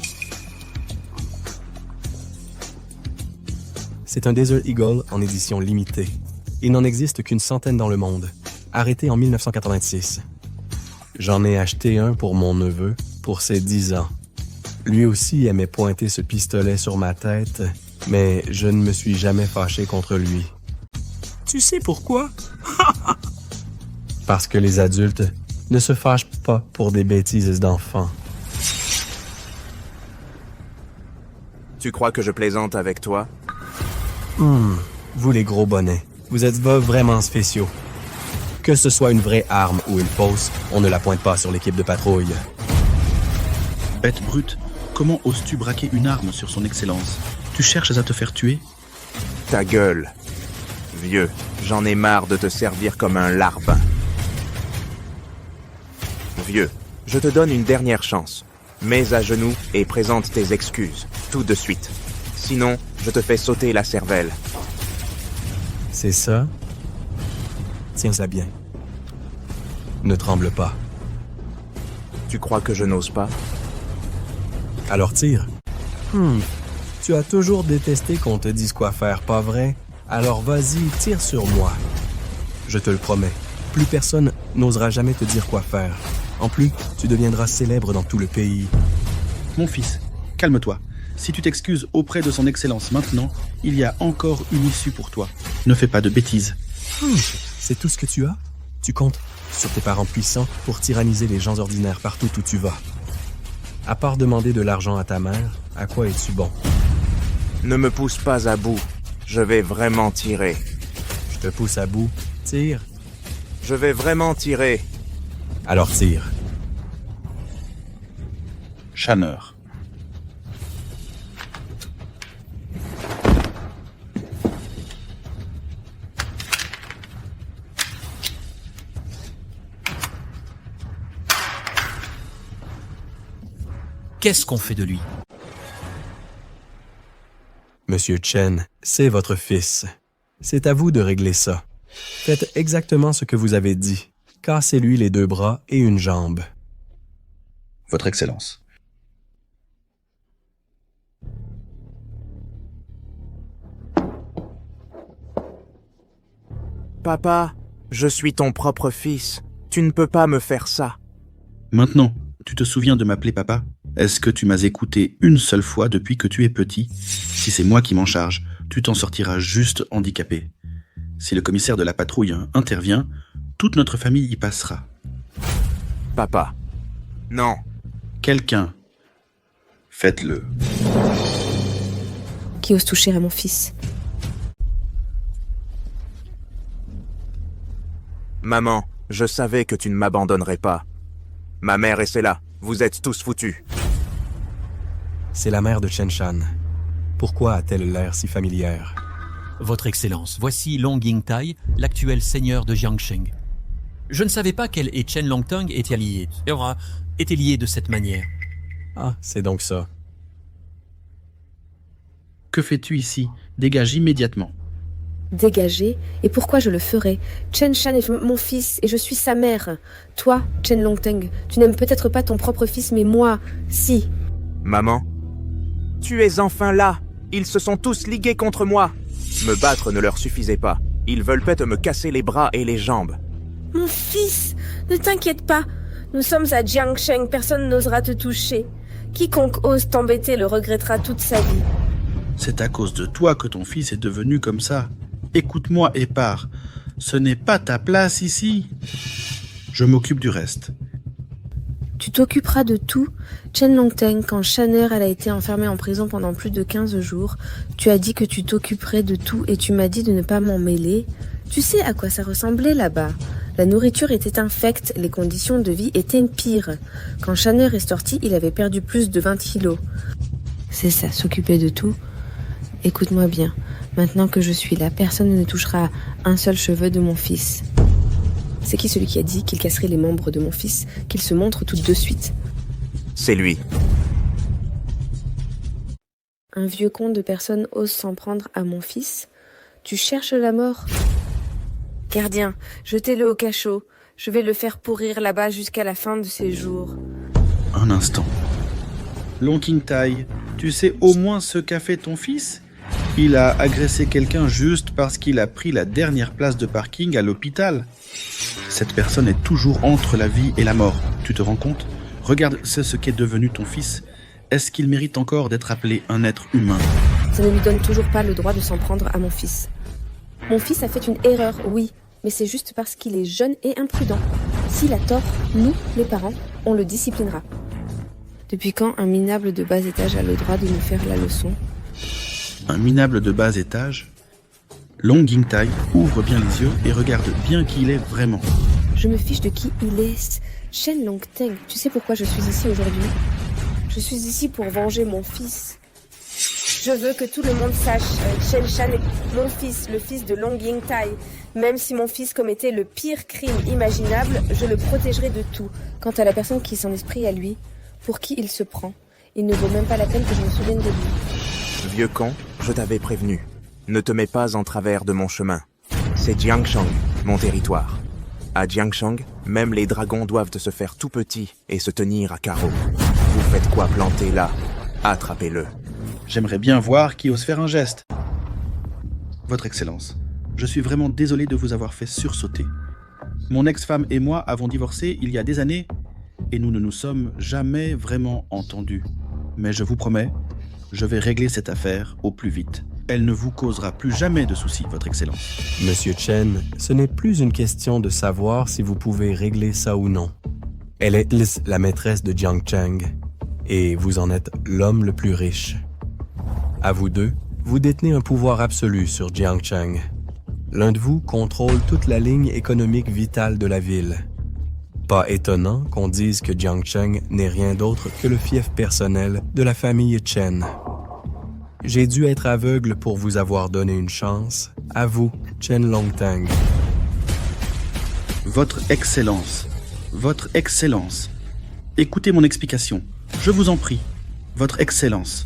C'est un Desert Eagle en édition limitée. Il n'en existe qu'une centaine dans le monde. Arrêté en 1986. J'en ai acheté un pour mon neveu, pour ses 10 ans. Lui aussi aimait pointer ce pistolet sur ma tête, mais je ne me suis jamais fâché contre lui. Tu sais pourquoi? Parce que les adultes ne se fâchent pas pour des bêtises d'enfants. Tu crois que je plaisante avec toi? Vous les gros bonnets, vous êtes vraiment spéciaux. Que ce soit une vraie arme ou une fausse, on ne la pointe pas sur l'équipe de patrouille. Bête brute, comment oses-tu braquer une arme sur son excellence? Tu cherches à te faire tuer? Ta gueule. Vieux, j'en ai marre de te servir comme un larbin. Vieux, je te donne une dernière chance. Mets à genoux et présente tes excuses, tout de suite. Sinon, je te fais sauter la cervelle. C'est ça? Tiens-la bien. Ne tremble pas. Tu crois que je n'ose pas? Alors tire. Tu as toujours détesté qu'on te dise quoi faire, pas vrai? Alors vas-y, tire sur moi. Je te le promets, plus personne n'osera jamais te dire quoi faire. En plus, tu deviendras célèbre dans tout le pays. Mon fils, calme-toi. Si tu t'excuses auprès de son excellence maintenant, il y a encore une issue pour toi. Ne fais pas de bêtises. C'est tout ce que tu as? Tu comptes sur tes parents puissants pour tyranniser les gens ordinaires partout où tu vas. À part demander de l'argent à ta mère, à quoi es-tu bon? Ne me pousse pas à bout. Je vais vraiment tirer. Je te pousse à bout. Tire. Je vais vraiment tirer. Alors tire. Shanner. Qu'est-ce qu'on fait de lui? Monsieur Chen, c'est votre fils. C'est à vous de régler ça. Faites exactement ce que vous avez dit. Cassez-lui les 2 bras et une jambe. Votre excellence. Papa, je suis ton propre fils. Tu ne peux pas me faire ça. Maintenant, tu te souviens de m'appeler papa? Est-ce que tu m'as écouté une seule fois depuis que tu es petit? Si c'est moi qui m'en charge, tu t'en sortiras juste handicapé. Si le commissaire de la patrouille intervient, toute notre famille y passera. Papa. Non. Quelqu'un. Faites-le. Qui ose toucher à mon fils? Maman, je savais que tu ne m'abandonnerais pas. Ma mère et c'est là. Vous êtes tous foutus. C'est la mère de Chen Shan. Pourquoi a-t-elle l'air si familière? Votre Excellence, voici Long Yingtai, l'actuel seigneur de Jiangsheng. Je ne savais pas qu'elle et Chen Longtong étaient liés de cette manière. Ah, c'est donc ça. Que fais-tu ici? Dégage immédiatement. Dégager? Et pourquoi je le ferais? Chen Shan est mon fils et je suis sa mère. Toi, Chen Longteng, tu n'aimes peut-être pas ton propre fils, mais moi, si. Maman, tu es enfin là. Ils se sont tous ligués contre moi. Me battre ne leur suffisait pas. Ils veulent peut-être me casser les bras et les jambes. Mon fils, ne t'inquiète pas. Nous sommes à Jiangsheng, personne n'osera te toucher. Quiconque ose t'embêter le regrettera toute sa vie. C'est à cause de toi que ton fils est devenu comme ça. Écoute-moi et pars. Ce n'est pas ta place ici. Je m'occupe du reste. Tu t'occuperas de tout. Chen Longteng, quand Shanner elle a été enfermée en prison pendant plus de 15 jours, tu as dit que tu t'occuperais de tout et tu m'as dit de ne pas m'en mêler. Tu sais à quoi ça ressemblait là-bas. La nourriture était infecte, les conditions de vie étaient pires. Quand Shanner est sorti, il avait perdu plus de 20 kilos. C'est ça, s'occuper de tout. Écoute-moi bien. Maintenant que je suis là, personne ne touchera un seul cheveu de mon fils. C'est qui celui qui a dit qu'il casserait les membres de mon fils, qu'il se montre tout de suite? C'est lui. Un vieux con de personne ose s'en prendre à mon fils? Tu cherches la mort? Gardien, jetez-le au cachot. Je vais le faire pourrir là-bas jusqu'à la fin de ses jours. Un instant. Long King Tai, tu sais au moins ce qu'a fait ton fils ? Il a agressé quelqu'un juste parce qu'il a pris la dernière place de parking à l'hôpital. Cette personne est toujours entre la vie et la mort. Tu te rends compte ? Regarde, c'est ce qu'est devenu ton fils. Est-ce qu'il mérite encore d'être appelé un être humain ? Ça ne lui donne toujours pas le droit de s'en prendre à mon fils. Mon fils a fait une erreur, oui, mais c'est juste parce qu'il est jeune et imprudent. S'il a tort, nous, les parents, on le disciplinera. Depuis quand un minable de bas étage a le droit de nous faire la leçon ? Un minable de bas étage ? Long King Tai ouvre bien les yeux et regarde bien qui il est vraiment. Je me fiche de qui il est. Chen Longteng, tu sais pourquoi je suis ici aujourd'hui ? Je suis ici pour venger mon fils. Je veux que tout le monde sache, Chen Shan est mon fils, le fils de Long King Tai. Même si mon fils commettait le pire crime imaginable, je le protégerai de tout. Quant à la personne qui s'en est pris à lui, pour qui il se prend, il ne vaut même pas la peine que je me souvienne de lui. Vieux con, je t'avais prévenu. Ne te mets pas en travers de mon chemin. C'est Jiangshang, mon territoire. À Jiangshang, même les dragons doivent se faire tout petits et se tenir à carreau. Vous faites quoi planter là ? Attrapez-le. J'aimerais bien voir qui ose faire un geste. Votre Excellence, je suis vraiment désolé de vous avoir fait sursauter. Mon ex-femme et moi avons divorcé il y a des années et nous ne nous sommes jamais vraiment entendus. Mais je vous promets, je vais régler cette affaire au plus vite. Elle ne vous causera plus jamais de soucis, Votre Excellence. Monsieur Chen, ce n'est plus une question de savoir si vous pouvez régler ça ou non. Elle est la maîtresse de Jiangshang, et vous en êtes l'homme le plus riche. À vous deux, vous détenez un pouvoir absolu sur Jiangshang. L'un de vous contrôle toute la ligne économique vitale de la ville. Pas étonnant qu'on dise que Jiangshang n'est rien d'autre que le fief personnel de la famille Chen. J'ai dû être aveugle pour vous avoir donné une chance. À vous, Chen Longteng. Votre Excellence, Votre Excellence, écoutez mon explication. Je vous en prie, Votre Excellence.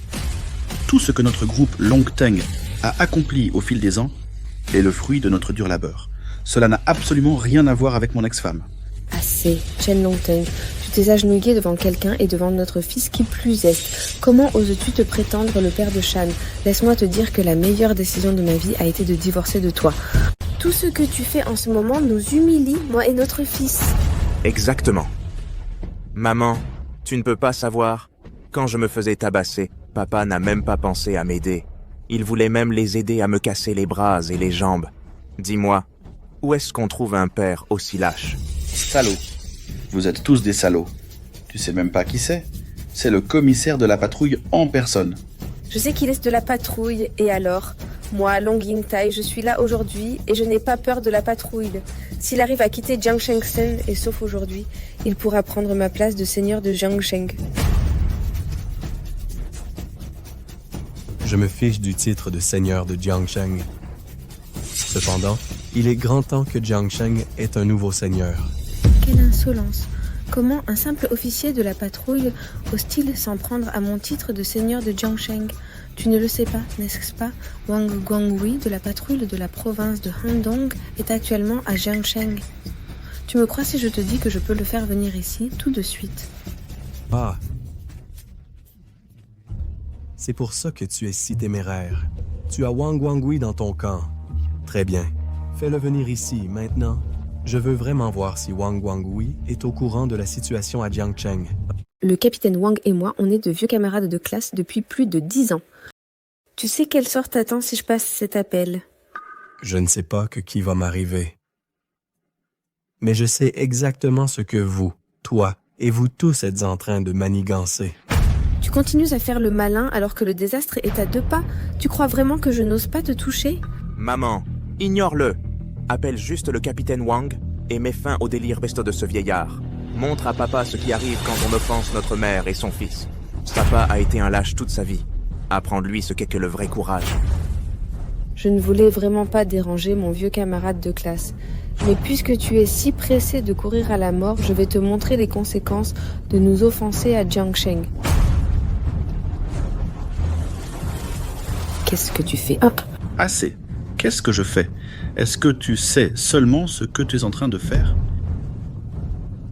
Tout ce que notre groupe Longteng a accompli au fil des ans est le fruit de notre dur labeur. Cela n'a absolument rien à voir avec mon ex-femme. Assez, Chen Longteng. Tu t'es agenouillé devant quelqu'un et devant notre fils qui plus est. Comment oses-tu te prétendre le père de Shan ? Laisse-moi te dire que la meilleure décision de ma vie a été de divorcer de toi. Tout ce que tu fais en ce moment nous humilie, moi et notre fils. Exactement. Maman, tu ne peux pas savoir. Quand je me faisais tabasser, papa n'a même pas pensé à m'aider. Il voulait même les aider à me casser les bras et les jambes. Dis-moi, où est-ce qu'on trouve un père aussi lâche ? Salaud. Vous êtes tous des salauds. Tu sais même pas qui c'est ? C'est le commissaire de la patrouille en personne. Je sais qu'il est de la patrouille, et alors ? Moi, Long King Tai, je suis là aujourd'hui et je n'ai pas peur de la patrouille. S'il arrive à quitter Jiangsheng, et sauf aujourd'hui, il pourra prendre ma place de seigneur de Jiangsheng. Je me fiche du titre de seigneur de Jiangsheng. Cependant, il est grand temps que Jiangsheng ait un nouveau seigneur. Quelle insolence! Comment un simple officier de la patrouille ose-t-il s'en prendre à mon titre de seigneur de Jiangsheng? Tu ne le sais pas, n'est-ce pas? Wang Guanghui de la patrouille de la province de Handong est actuellement à Jiangsheng. Tu me crois si je te dis que je peux le faire venir ici tout de suite? Ah! C'est pour ça que tu es si téméraire. Tu as Wang Guanghui dans ton camp. Très bien. Fais-le venir ici, maintenant. Je veux vraiment voir si Wang Guanghui est au courant de la situation à Jiangsheng. Le capitaine Wang et moi, on est de vieux camarades de classe depuis plus de 10 ans. Tu sais quelle sort t'attend si je passe cet appel? Je ne sais pas qui va m'arriver. Mais je sais exactement ce que vous, toi et vous tous êtes en train de manigancer. Tu continues à faire le malin alors que le désastre est à 2 pas? Tu crois vraiment que je n'ose pas te toucher? Maman, ignore-le. Appelle juste le capitaine Wang et mets fin au délire bestiaux de ce vieillard. Montre à papa ce qui arrive quand on offense notre mère et son fils. Papa a été un lâche toute sa vie. Apprends-lui ce qu'est que le vrai courage. Je ne voulais vraiment pas déranger mon vieux camarade de classe. Mais puisque tu es si pressé de courir à la mort, je vais te montrer les conséquences de nous offenser à Jiangsheng. Qu'est-ce que tu fais? Hop! Assez. Qu'est-ce que je fais? Est-ce que tu sais seulement ce que tu es en train de faire?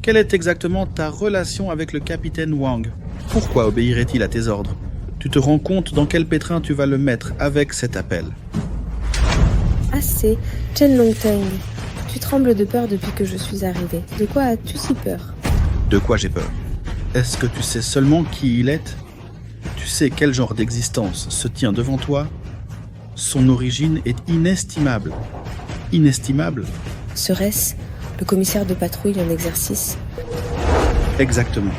Quelle est exactement ta relation avec le capitaine Wang? Pourquoi obéirait-il à tes ordres? Tu te rends compte dans quel pétrin tu vas le mettre avec cet appel? Assez. Chen Longteng, tu trembles de peur depuis que je suis arrivée. De quoi as-tu si peur? De quoi j'ai peur? Est-ce que tu sais seulement qui il est? Tu sais quel genre d'existence se tient devant toi? Son origine est inestimable. Inestimable? Serait-ce le commissaire de patrouille en exercice? Exactement.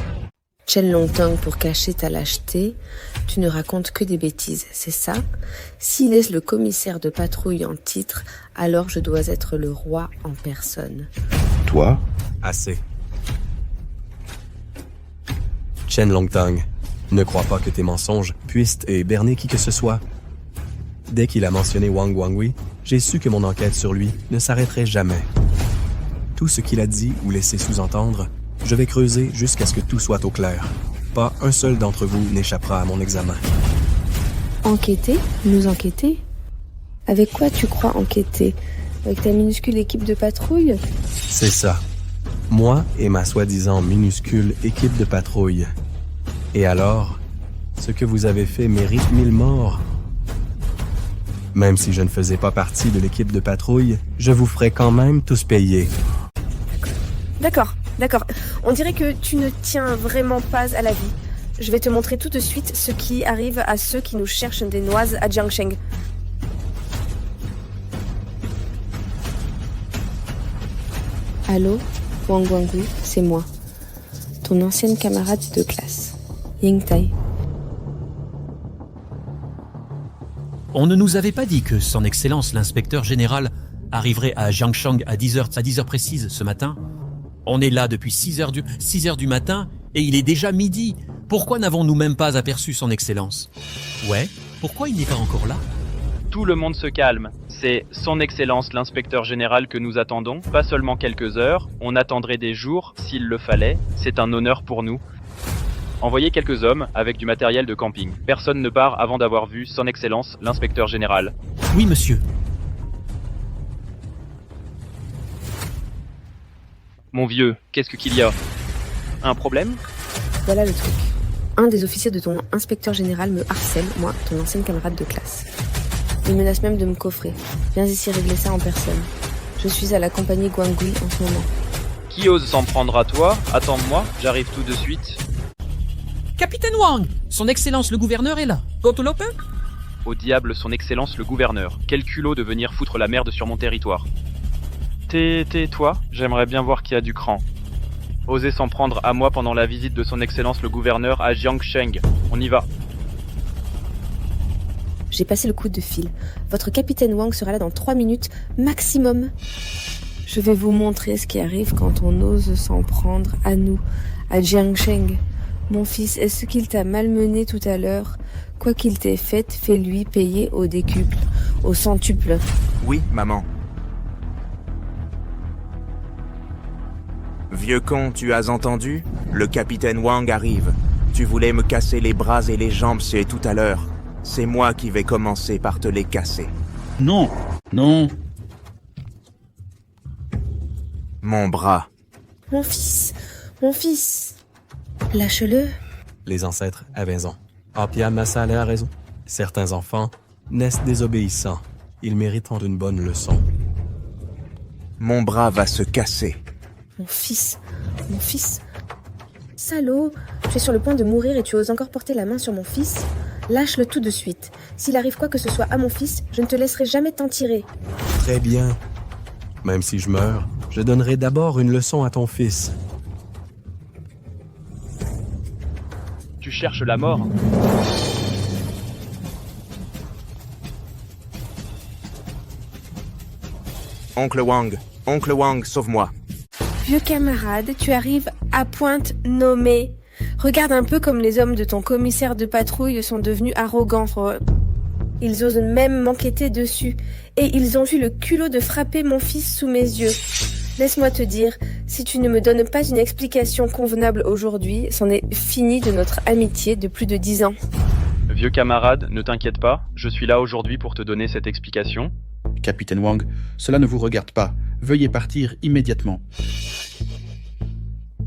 Chen Longteng, pour cacher ta lâcheté, tu ne racontes que des bêtises, c'est ça? S'il est le commissaire de patrouille en titre, alors je dois être le roi en personne. Toi? Assez. Chen Longteng, ne crois pas que tes mensonges puissent éberner qui que ce soit. Dès qu'il a mentionné Wang Wangui, j'ai su que mon enquête sur lui ne s'arrêterait jamais. Tout ce qu'il a dit ou laissé sous-entendre, je vais creuser jusqu'à ce que tout soit au clair. Pas un seul d'entre vous n'échappera à mon examen. Enquêter? Nous enquêter? Avec quoi tu crois enquêter? Avec ta minuscule équipe de patrouille? C'est ça. Moi et ma soi-disant minuscule équipe de patrouille. Et alors, ce que vous avez fait mérite 1000 morts. Même si je ne faisais pas partie de l'équipe de patrouille, je vous ferai quand même tous payer. D'accord. On dirait que tu ne tiens vraiment pas à la vie. Je vais te montrer tout de suite ce qui arrive à ceux qui nous cherchent des noises à Jiangsheng. Allô, Wang Wangui, c'est moi. Ton ancienne camarade de classe, Ying Tai. On ne nous avait pas dit que son excellence l'inspecteur général arriverait à Jiangsheng à 10h précises ce matin. On est là depuis 6 heures du matin et il est déjà midi. Pourquoi n'avons-nous même pas aperçu son excellence? Ouais, pourquoi il n'est pas encore là? Tout le monde se calme. C'est son excellence l'inspecteur général que nous attendons, pas seulement quelques heures, on attendrait des jours s'il le fallait, c'est un honneur pour nous. Envoyez quelques hommes avec du matériel de camping. Personne ne part avant d'avoir vu son excellence l'inspecteur général. Oui, monsieur. Mon vieux, qu'est-ce qu'il y a? Un problème? Voilà le truc. Un des officiers de ton inspecteur général me harcèle, moi, ton ancienne camarade de classe. Il menace même de me coffrer. Viens ici régler ça en personne. Je suis à la compagnie Guangui en ce moment. Qui ose s'en prendre à toi? Attends-moi, j'arrive tout de suite. Capitaine Wang, son excellence le gouverneur est là. Gotolope? Au diable son excellence le gouverneur. Quel culot de venir foutre la merde sur mon territoire. Tais-toi, j'aimerais bien voir qui a du cran. Osez s'en prendre à moi pendant la visite de son excellence le gouverneur à Jiangsheng. On y va. J'ai passé le coup de fil. Votre capitaine Wang sera là dans 3 minutes maximum. Je vais vous montrer ce qui arrive quand on ose s'en prendre à nous, à Jiangsheng. Mon fils, est-ce qu'il t'a malmené tout à l'heure? Quoi qu'il t'ait fait, fais-lui payer au décuple, au centuple. Oui, maman. Vieux con, tu as entendu? Le capitaine Wang arrive. Tu voulais me casser les bras et les jambes, c'est tout à l'heure. C'est moi qui vais commencer par te les casser. Non. Mon bras. Mon fils. Lâche-le. Les ancêtres avaient raison. Apia Massale a raison. Certains enfants naissent désobéissants. Ils méritent une bonne leçon. Mon bras va se casser. Mon fils. Salaud, tu es sur le point de mourir et tu oses encore porter la main sur mon fils? Lâche-le tout de suite. S'il arrive quoi que ce soit à mon fils, je ne te laisserai jamais t'en tirer. Très bien. Même si je meurs, je donnerai d'abord une leçon à ton fils. Tu cherches la mort? Oncle Wang, sauve-moi. Vieux camarade, tu arrives à pointe nommée. Regarde un peu comme les hommes de ton commissaire de patrouille sont devenus arrogants. Ils osent même m'enquêter dessus. Et ils ont eu le culot de frapper mon fils sous mes yeux. Laisse-moi te dire, si tu ne me donnes pas une explication convenable aujourd'hui, c'en est fini de notre amitié de plus de 10 ans. Vieux camarade, ne t'inquiète pas, je suis là aujourd'hui pour te donner cette explication. Capitaine Wang, cela ne vous regarde pas. Veuillez partir immédiatement.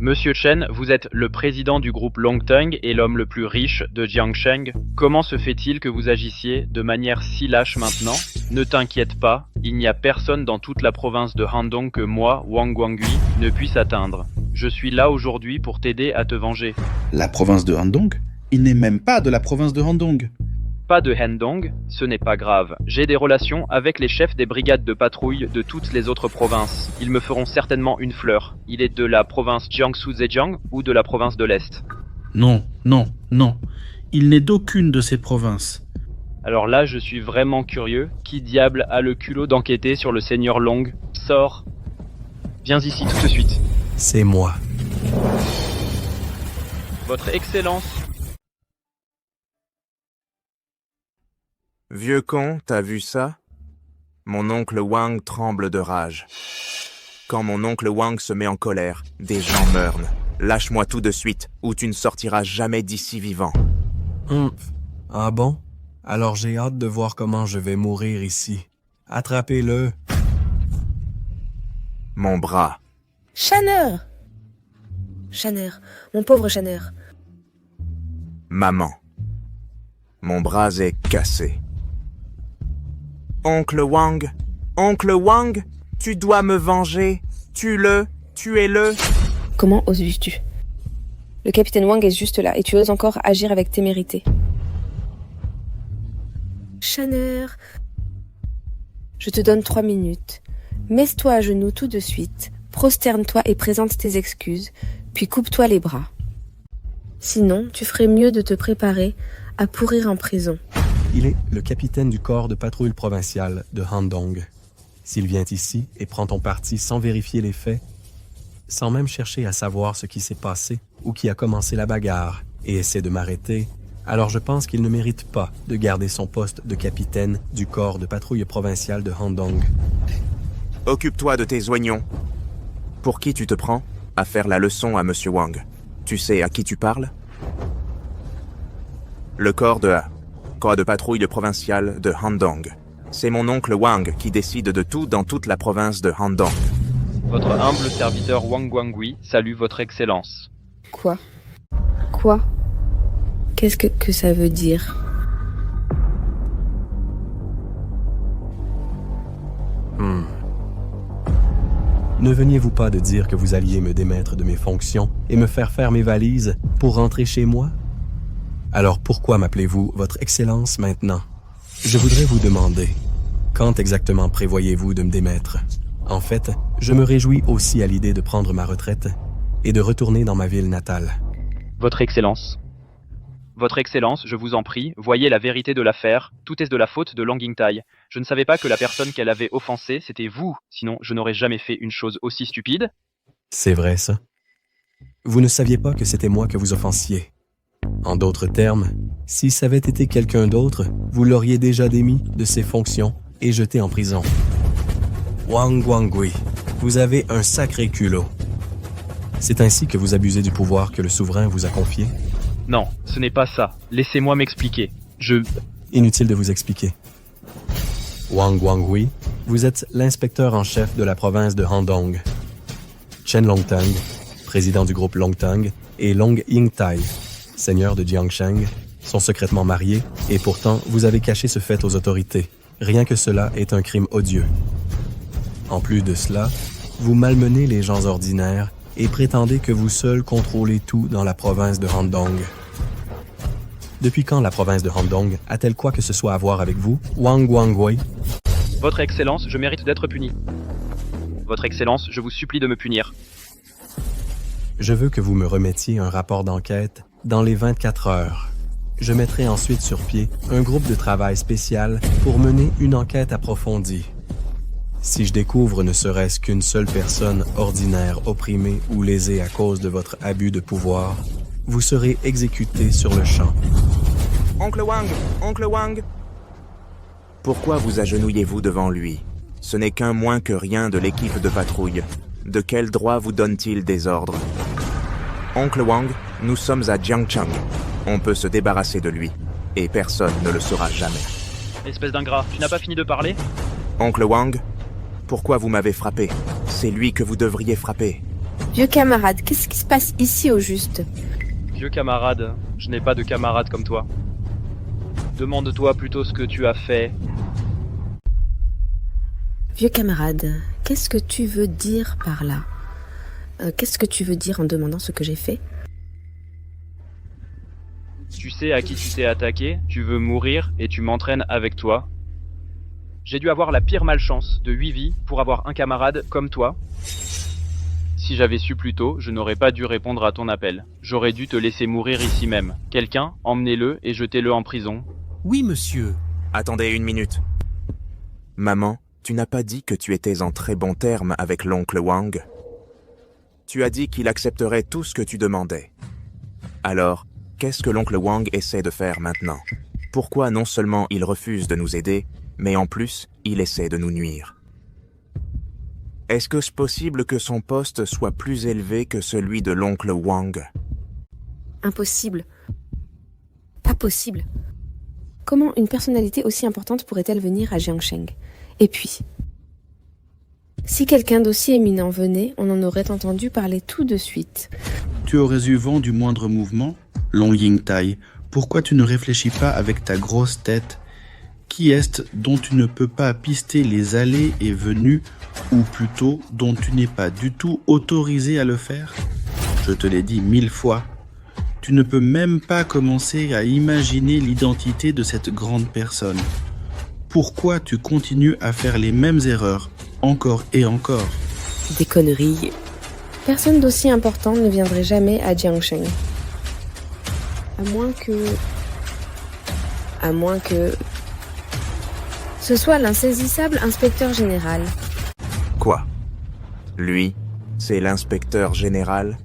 Monsieur Chen, vous êtes le président du groupe Longteng et l'homme le plus riche de Jiangsheng. Comment se fait-il que vous agissiez de manière si lâche maintenant? Ne t'inquiète pas, il n'y a personne dans toute la province de Handong que moi, Wang Guangui, ne puisse atteindre. Je suis là aujourd'hui pour t'aider à te venger. La province de Handong? Il n'est même pas de la province de Handong. Pas de Handong, ce n'est pas grave. J'ai des relations avec les chefs des brigades de patrouille de toutes les autres provinces. Ils me feront certainement une fleur. Il est de la province Jiangsu Zhejiang ou de la province de l'Est. Non, non, non. Il n'est d'aucune de ces provinces. Alors là, je suis vraiment curieux. Qui diable a le culot d'enquêter sur le seigneur Long? Sors. Viens ici tout de suite. C'est moi. Votre Excellence. Vieux con, t'as vu ça? Mon oncle Wang tremble de rage. Quand mon oncle Wang se met en colère, des gens meurent. Lâche-moi tout de suite, ou tu ne sortiras jamais d'ici vivant. Ah bon? Alors j'ai hâte de voir comment je vais mourir ici. Attrapez-le. Mon bras. Shanner! Shanner, mon pauvre Shanner. Maman. Mon bras est cassé. Oncle Wang, tu dois me venger. Tuez-le. Comment oses-tu? Le capitaine Wang est juste là et tu oses encore agir avec témérité. Shanner, je te donne 3 minutes. Mets-toi à genoux tout de suite, prosterne-toi et présente tes excuses, puis coupe-toi les bras. Sinon, tu ferais mieux de te préparer à pourrir en prison. Il est le capitaine du corps de patrouille provincial de Handong. S'il vient ici et prend ton parti sans vérifier les faits, sans même chercher à savoir ce qui s'est passé ou qui a commencé la bagarre, et essaie de m'arrêter, alors je pense qu'il ne mérite pas de garder son poste de capitaine du corps de patrouille provincial de Handong. Occupe-toi de tes oignons. Pour qui tu te prends à faire la leçon à Monsieur Wang? Tu sais à qui tu parles? Le corps de patrouille provincial de Handong. C'est mon oncle Wang qui décide de tout dans toute la province de Handong. Votre humble serviteur Wang Guangui salue votre Excellence. Quoi? Qu'est-ce que ça veut dire? Ne veniez-vous pas de dire que vous alliez me démettre de mes fonctions et me faire faire mes valises pour rentrer chez moi? Alors pourquoi m'appelez-vous Votre Excellence maintenant? Je voudrais vous demander, quand exactement prévoyez-vous de me démettre? En fait, je me réjouis aussi à l'idée de prendre ma retraite et de retourner dans ma ville natale. Votre Excellence. Votre Excellence, je vous en prie, voyez la vérité de l'affaire. Tout est de la faute de Long Yingtai. Je ne savais pas que la personne qu'elle avait offensée, c'était vous. Sinon, je n'aurais jamais fait une chose aussi stupide. C'est vrai, ça. Vous ne saviez pas que c'était moi que vous offensiez. En d'autres termes, si ça avait été quelqu'un d'autre, vous l'auriez déjà démis de ses fonctions et jeté en prison. Wang Guangui, vous avez un sacré culot. C'est ainsi que vous abusez du pouvoir que le souverain vous a confié? Non, ce n'est pas ça. Laissez-moi m'expliquer. Inutile de vous expliquer. Wang Guangui, vous êtes l'inspecteur en chef de la province de Handong. Chen Longteng, président du groupe Longteng, et Long Yingtai, seigneur de Jiangsheng, sont secrètement mariés, et pourtant vous avez caché ce fait aux autorités. Rien que cela est un crime odieux. En plus de cela, vous malmenez les gens ordinaires et prétendez que vous seul contrôlez tout dans la province de Handong. Depuis quand la province de Handong a-t-elle quoi que ce soit à voir avec vous, Wang Guangui? Votre Excellence, je mérite d'être puni. Votre Excellence, je vous supplie de me punir. Je veux que vous me remettiez un rapport d'enquête dans les 24 heures. Je mettrai ensuite sur pied un groupe de travail spécial pour mener une enquête approfondie. Si je découvre ne serait-ce qu'une seule personne ordinaire opprimée ou lésée à cause de votre abus de pouvoir, vous serez exécuté sur le champ. Oncle Wang! Pourquoi vous agenouillez-vous devant lui? Ce n'est qu'un moins que rien de l'équipe de patrouille. De quel droit vous donne-t-il des ordres? Oncle Wang, nous sommes à Jiangsheng. On peut se débarrasser de lui, et personne ne le saura jamais. Espèce d'ingrat, tu n'as pas fini de parler? Oncle Wang, pourquoi vous m'avez frappé? C'est lui que vous devriez frapper. Vieux camarade, qu'est-ce qui se passe ici au juste? Vieux camarade, je n'ai pas de camarade comme toi. Demande-toi plutôt ce que tu as fait. Vieux camarade, qu'est-ce que tu veux dire par là? Qu'est-ce que tu veux dire en demandant ce que j'ai fait? Tu sais à qui tu t'es attaqué, tu veux mourir et tu m'entraînes avec toi. J'ai dû avoir la pire malchance de 8 vies pour avoir un camarade comme toi. Si j'avais su plus tôt, je n'aurais pas dû répondre à ton appel. J'aurais dû te laisser mourir ici même. Quelqu'un, emmenez-le et jetez-le en prison. Oui, monsieur. Attendez une minute. Maman, tu n'as pas dit que tu étais en très bons termes avec l'oncle Wang. Tu as dit qu'il accepterait tout ce que tu demandais. Alors, qu'est-ce que l'oncle Wang essaie de faire maintenant? Pourquoi non seulement il refuse de nous aider, mais en plus, il essaie de nous nuire? Est-ce que c'est possible que son poste soit plus élevé que celui de l'oncle Wang? Impossible. Pas possible. Comment une personnalité aussi importante pourrait-elle venir à Jiangsheng? Et puis, si quelqu'un d'aussi éminent venait, on en aurait entendu parler tout de suite. Tu aurais eu vent du moindre mouvement, Long Yingtai. Pourquoi tu ne réfléchis pas avec ta grosse tête? Qui est-ce dont tu ne peux pas pister les allées et venues, ou plutôt dont tu n'es pas du tout autorisé à le faire? Je te l'ai dit 1000 fois. Tu ne peux même pas commencer à imaginer l'identité de cette grande personne. Pourquoi tu continues à faire les mêmes erreurs, encore et encore? Des conneries. Personne d'aussi important ne viendrait jamais à Jiangsheng. À moins que... ce soit l'insaisissable inspecteur général. Quoi? Lui, c'est l'inspecteur général?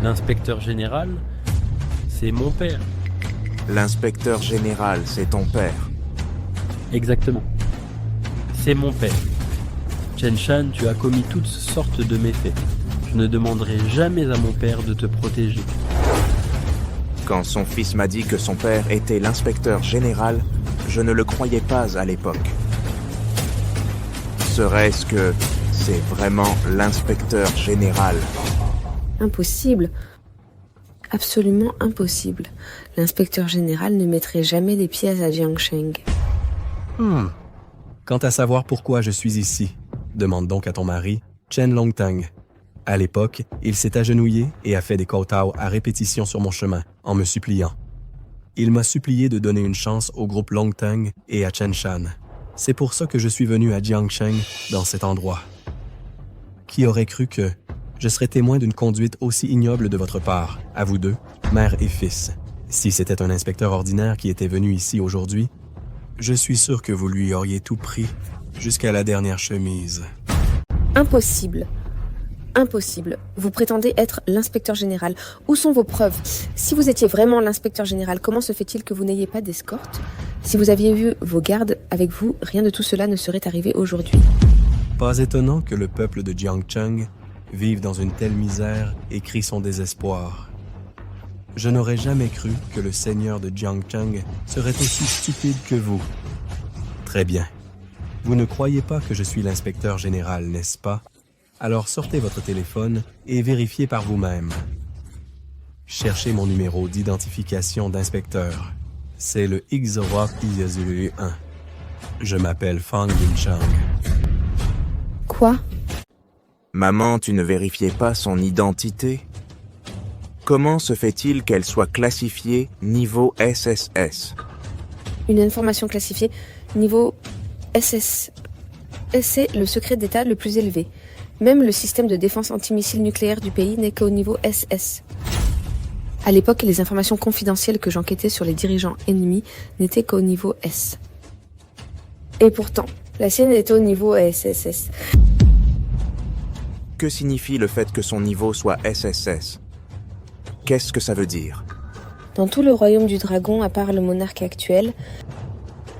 L'inspecteur général, c'est mon père. L'inspecteur général, c'est ton père? Exactement. C'est mon père. Chen Shan, tu as commis toutes sortes de méfaits. Je ne demanderai jamais à mon père de te protéger. Quand son fils m'a dit que son père était l'inspecteur général, je ne le croyais pas à l'époque. Serait-ce que c'est vraiment l'inspecteur général? Impossible. Absolument impossible. L'inspecteur général ne mettrait jamais les pieds à Jiangsheng. Quant à savoir pourquoi je suis ici, demande donc à ton mari, Chen Longtang. À l'époque, il s'est agenouillé et a fait des kowtows à répétition sur mon chemin, en me suppliant. Il m'a supplié de donner une chance au groupe Longtang et à Chen Shan. C'est pour ça que je suis venu à Jiangsheng, dans cet endroit. Qui aurait cru que je serais témoin d'une conduite aussi ignoble de votre part, à vous deux, mère et fils? Si c'était un inspecteur ordinaire qui était venu ici aujourd'hui, je suis sûr que vous lui auriez tout pris, jusqu'à la dernière chemise. Impossible. Impossible. Vous prétendez être l'inspecteur général. Où sont vos preuves? Si vous étiez vraiment l'inspecteur général, comment se fait-il que vous n'ayez pas d'escorte? Si vous aviez eu vos gardes avec vous, rien de tout cela ne serait arrivé aujourd'hui. Pas étonnant que le peuple de Jiangsheng vive dans une telle misère et crie son désespoir. Je n'aurais jamais cru que le seigneur de Jiangsheng serait aussi stupide que vous. Très bien. Vous ne croyez pas que je suis l'inspecteur général, n'est-ce pas? Alors sortez votre téléphone et vérifiez par vous-même. Cherchez mon numéro d'identification d'inspecteur. C'est le X01. Je m'appelle Fang Yunchang. Quoi? Maman, tu ne vérifiais pas son identité? Comment se fait-il qu'elle soit classifiée niveau SSS? Une information classifiée niveau SS. C'est le secret d'État le plus élevé. Même le système de défense antimissile nucléaire du pays n'est qu'au niveau SS. À l'époque, les informations confidentielles que j'enquêtais sur les dirigeants ennemis n'étaient qu'au niveau S. Et pourtant, la sienne est au niveau SSS. Que signifie le fait que son niveau soit SSS? Qu'est-ce que ça veut dire? Dans tout le royaume du dragon, à part le monarque actuel,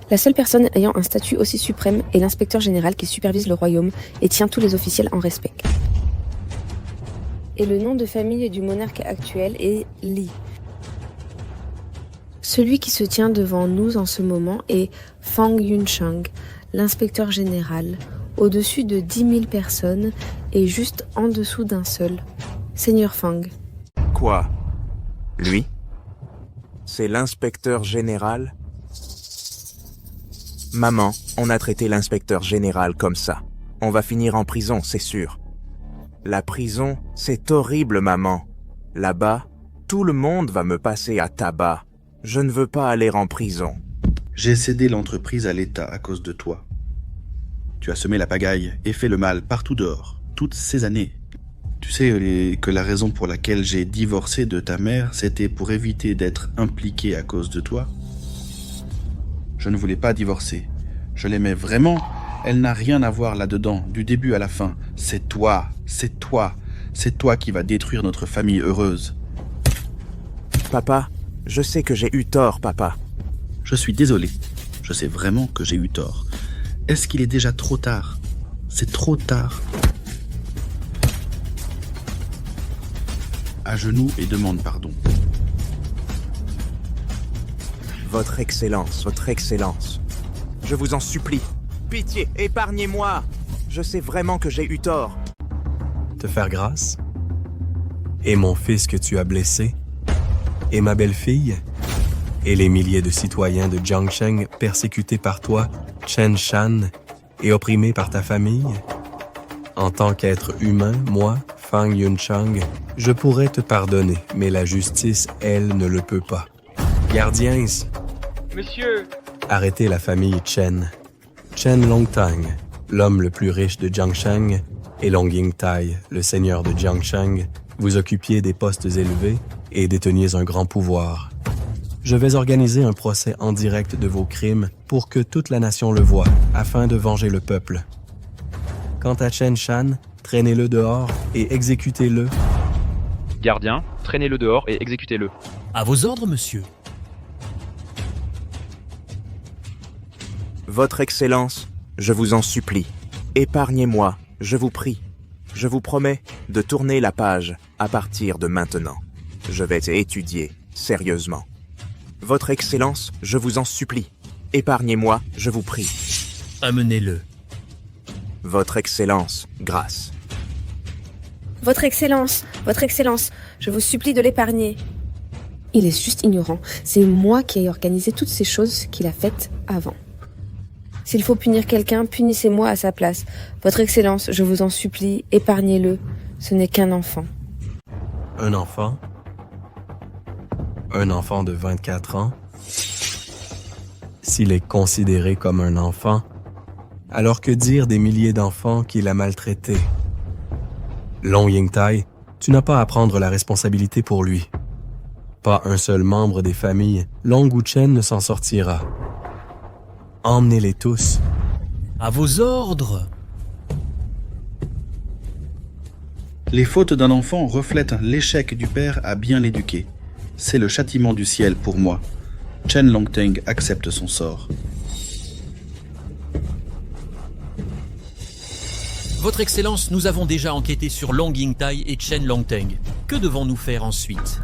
la seule personne ayant un statut aussi suprême est l'inspecteur général qui supervise le royaume et tient tous les officiels en respect. Et le nom de famille du monarque actuel est Li. Celui qui se tient devant nous en ce moment est Fang Yunchang, l'inspecteur général, au-dessus de 10 000 personnes et juste en dessous d'un seul. Seigneur Fang. Quoi? Lui? C'est l'inspecteur général? Maman, on a traité l'inspecteur général comme ça. On va finir en prison, c'est sûr. La prison, c'est horrible, maman. Là-bas, tout le monde va me passer à tabac. Je ne veux pas aller en prison. J'ai cédé l'entreprise à l'État à cause de toi. Tu as semé la pagaille et fait le mal partout dehors, toutes ces années. Tu sais que la raison pour laquelle j'ai divorcé de ta mère, c'était pour éviter d'être impliqué à cause de toi. Je ne voulais pas divorcer. Je l'aimais vraiment. Elle n'a rien à voir là-dedans, du début à la fin. C'est toi qui vas détruire notre famille heureuse. Papa, je sais que j'ai eu tort, papa. Je suis désolé. Je sais vraiment que j'ai eu tort. Est-ce qu'il est déjà trop tard? C'est trop tard. À genoux et demande pardon. Votre Excellence, je vous en supplie. Pitié, épargnez-moi. Je sais vraiment que j'ai eu tort. Te faire grâce? Et mon fils que tu as blessé? Et ma belle-fille? Et les milliers de citoyens de Jiangsheng persécutés par toi, Chen Shan, et opprimés par ta famille? En tant qu'être humain, moi, Fang Yunchang, je pourrais te pardonner, mais la justice, elle, ne le peut pas. Gardiens! Monsieur! Arrêtez la famille Chen. Chen Longtang, l'homme le plus riche de Jiangsheng, et Long Yingtai, le seigneur de Jiangsheng, vous occupiez des postes élevés et déteniez un grand pouvoir. Je vais organiser un procès en direct de vos crimes pour que toute la nation le voie, afin de venger le peuple. Quant à Chen Shan, traînez-le dehors et exécutez-le. Gardien, traînez-le dehors et exécutez-le. À vos ordres, monsieur. Votre Excellence, je vous en supplie, épargnez-moi, je vous prie. Je vous promets de tourner la page à partir de maintenant. Je vais étudier sérieusement. Votre Excellence, je vous en supplie, épargnez-moi, je vous prie. Amenez-le. Votre Excellence, grâce. Votre Excellence, je vous supplie de l'épargner. Il est juste ignorant. C'est moi qui ai organisé toutes ces choses qu'il a faites avant. S'il faut punir quelqu'un, punissez-moi à sa place. Votre Excellence, je vous en supplie, épargnez-le. Ce n'est qu'un enfant. Un enfant? Un enfant de 24 ans? S'il est considéré comme un enfant, alors que dire des milliers d'enfants qu'il a maltraités? Long Yingtai, tu n'as pas à prendre la responsabilité pour lui. Pas un seul membre des familles Long ou Chen ne s'en sortira. Emmenez-les tous. À vos ordres. Les fautes d'un enfant reflètent l'échec du père à bien l'éduquer. C'est le châtiment du ciel pour moi. Chen Longteng accepte son sort. Votre Excellence, nous avons déjà enquêté sur Long Yingtai et Chen Longteng. Que devons-nous faire ensuite?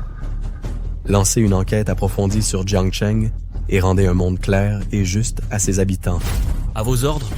Lancez une enquête approfondie sur Jiangsheng et rendez un monde clair et juste à ses habitants. À vos ordres.